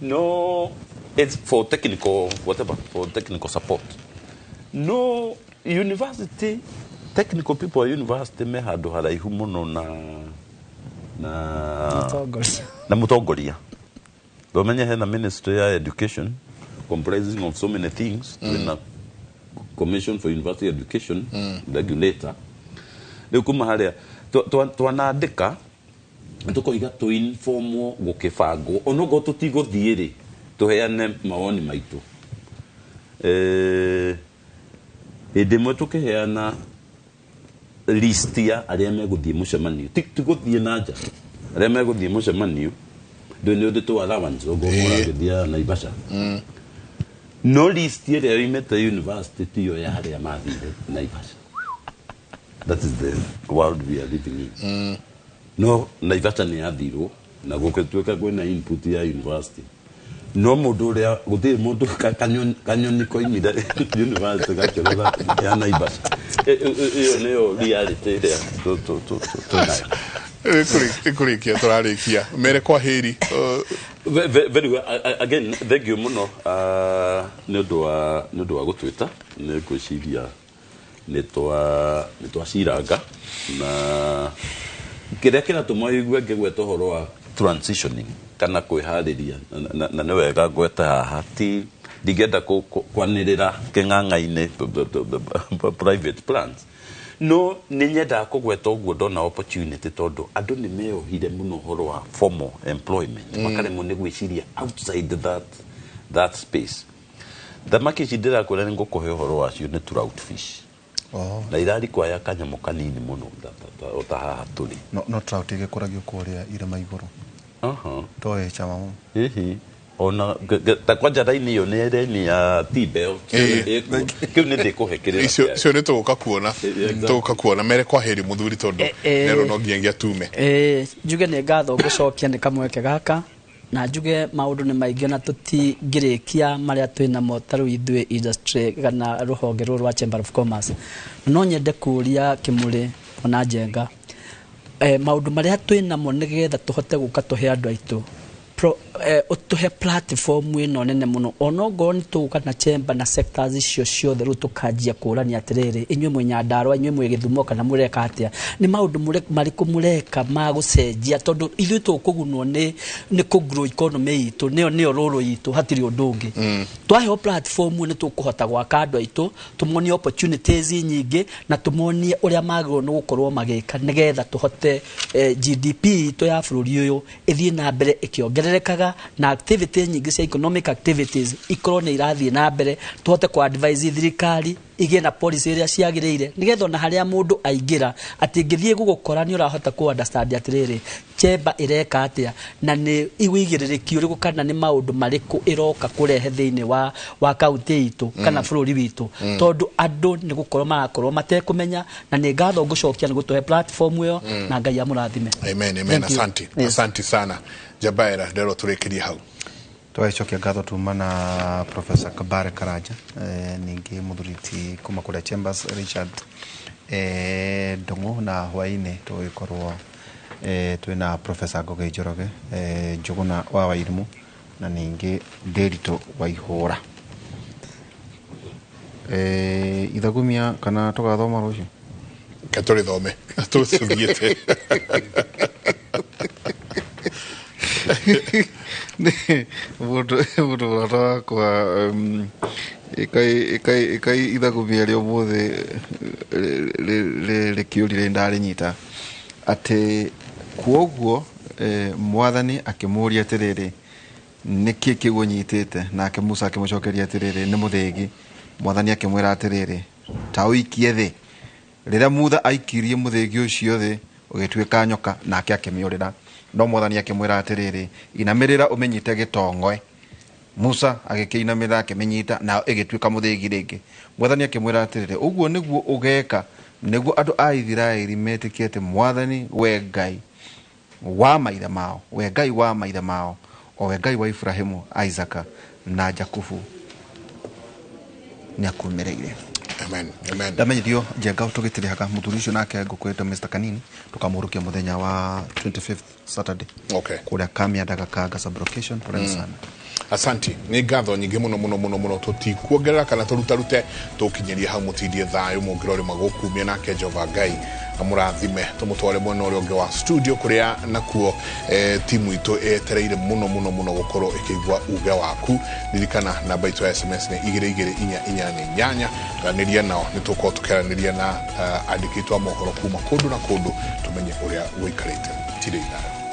no it's for technical whatever for technical support no university technical people at university me handũ haraihu mũno na mutongoria domenya hena ministry ya education comprising of so many things na commission for university education regulator leo kuma haria twanandika tukoiga tu inform gukibango onogo tutiguthiiri tuheane mawoni maitu edemwe tukiheana list ya aria meguthie mucemanio tiguthie nanja aria meguthie mucemanio ndio ndio tu allowance ogomora githia na ibasha no list ya imeta university tiyo ya aria mathire na ibasha. That is the world we are living in. No naivasha ni athirwo na guketweka kwena input ya university no mundu ria guthii mundu kanyoni koimira university gakirora ya naivasha iyo niyo reality ria ikurikia turarikia mere kwa heri very well. Again thank you muno ni undu wa gutwita ni gwiciria ni twa ciranga na kira tuma igwe ngegweta horo wa transitioning kana kwihariria na ni wega gweta haha ti ndigenda kwanirira king'ang'a-ini private plans no ni nyenda kugweta uguo ndona opportunity tondu andu ni meohire muno horo wa formal employment makaremo ni gwiciria outside that space thamaki cidira kwira ni ngukuhe horo wacio ni trout fish na irari kwa ya kanyamo kanini muno utahaha turi no trout igikũragio kũrĩa irĩma igũrũ toe chama mu ona ta kwanja raini yo ne reni ya tibel kiu ni ndikuhekerera icio ni tuguka kuona mere kwa heri muthuri tondu nero no ngiengia tume njuge ni ngatho ngucokia ni kamweke gaka na njuge maundu ni maingĩ na tutingirikia maria twina motaru ithuĩ industry kana ruhonge rwa Chamber of Commerce no nyende kuria Kimuri ona Njenga maundu maria twina mo nigetha tuhote guka tuhe andu aitu utuhe platform ino nene muno onogo ni tuka na chamber na sectors icio ciothe ru tukajia kurania atiriri inywe mwenyandarwa inywe mwe Githumo kana mureka atia ni maundu mariku mureka magucenjia tondu ithu tukugunwo ni kugrow economy itu nio roro itu hatiri undungi twahe platform ni tukuhota gwaka andu aitu tumonie opportunities nyingi na tumonie uria magirwo no gukorwo magika nigetha tuhote GDP to ya bururi uyu ithie na mbere ikiongererekaga na activities nyingi cia economic activities ikorwo ni irathie na mbere tuhote ku advise thirikari igie na policy iria ciagirire nigetha na haria mundu aingira ati ngithie gugukora ni urahota ku understand atiriri chemba ireka atia na ni igwigiririki uriku kana ni maundu mariku iroka kurehe thiini wa county itu kana bururi witu tondu andu ni gukorwo marakorwo matekumenya na ni ngatho ngucokia ni gutuhe platform iyo na Ngai amurathime. Amen. Asante sana Jabaira ndero turekiria hau twacokia ngatho tuma na Professor Kabare Karaja ningi muthuriti kuma kuria Chambers Richard Ndungu na hwaine twikorwo twina Professor Ngoge Njoroge Njuguna wa Wairimu na ningi Nderitu Waihura ithagumia kana tugathoma rucio katuri thome tuthiete Mudu rata kwa ikai ithagumia rio mothe rikiurire ndari nyita ati kuoguo mwathani akimuria atiriri niki kigunyitite nake Musa akimucokeria atiriri ni muthegi mwathani akimwira atiriri ta uikie thi rira mutha aikirie muthegi ucio thi ugituika nyoka nake akimiurira no mwathani akimwira atiriri inamirira umenyite gitongwe Musa agikiinamirira akimenyita na igituika muthegi ringi mwathani akimwira atiriri uguo niguo ugeka niguo andu a Israeli metikiete mwathani we Ngai wa maithe mao we Ngai wa maithe mao o we Ngai wa Ibrahimu Isaac na Jakubu ni akumereire. Amen. Ndamenyithio Njenga tugitire haka muthuri ucio nake ngukweta Mr Kanini tukamurukia muthenya wa 25th Saturday okay kuria Kamia Daga Kaga sub location sana Asanti ni ngatho nyingi muno tutikuongerera kana turutarute tukinyeria hau mutindie thayo mungirori magukumia nake Jehova Ngai amurathime tumutware mwena uria ungi wa studio kuria nakuo timu itu etereire muno gukorwo ikigwa uge waku ririkana namba itu ya SMS ni 2224 raniria nao nituko tukeraniria na andikitwa mohoro kuma kundu na kundu tumenye uria wikarite tire ithayo.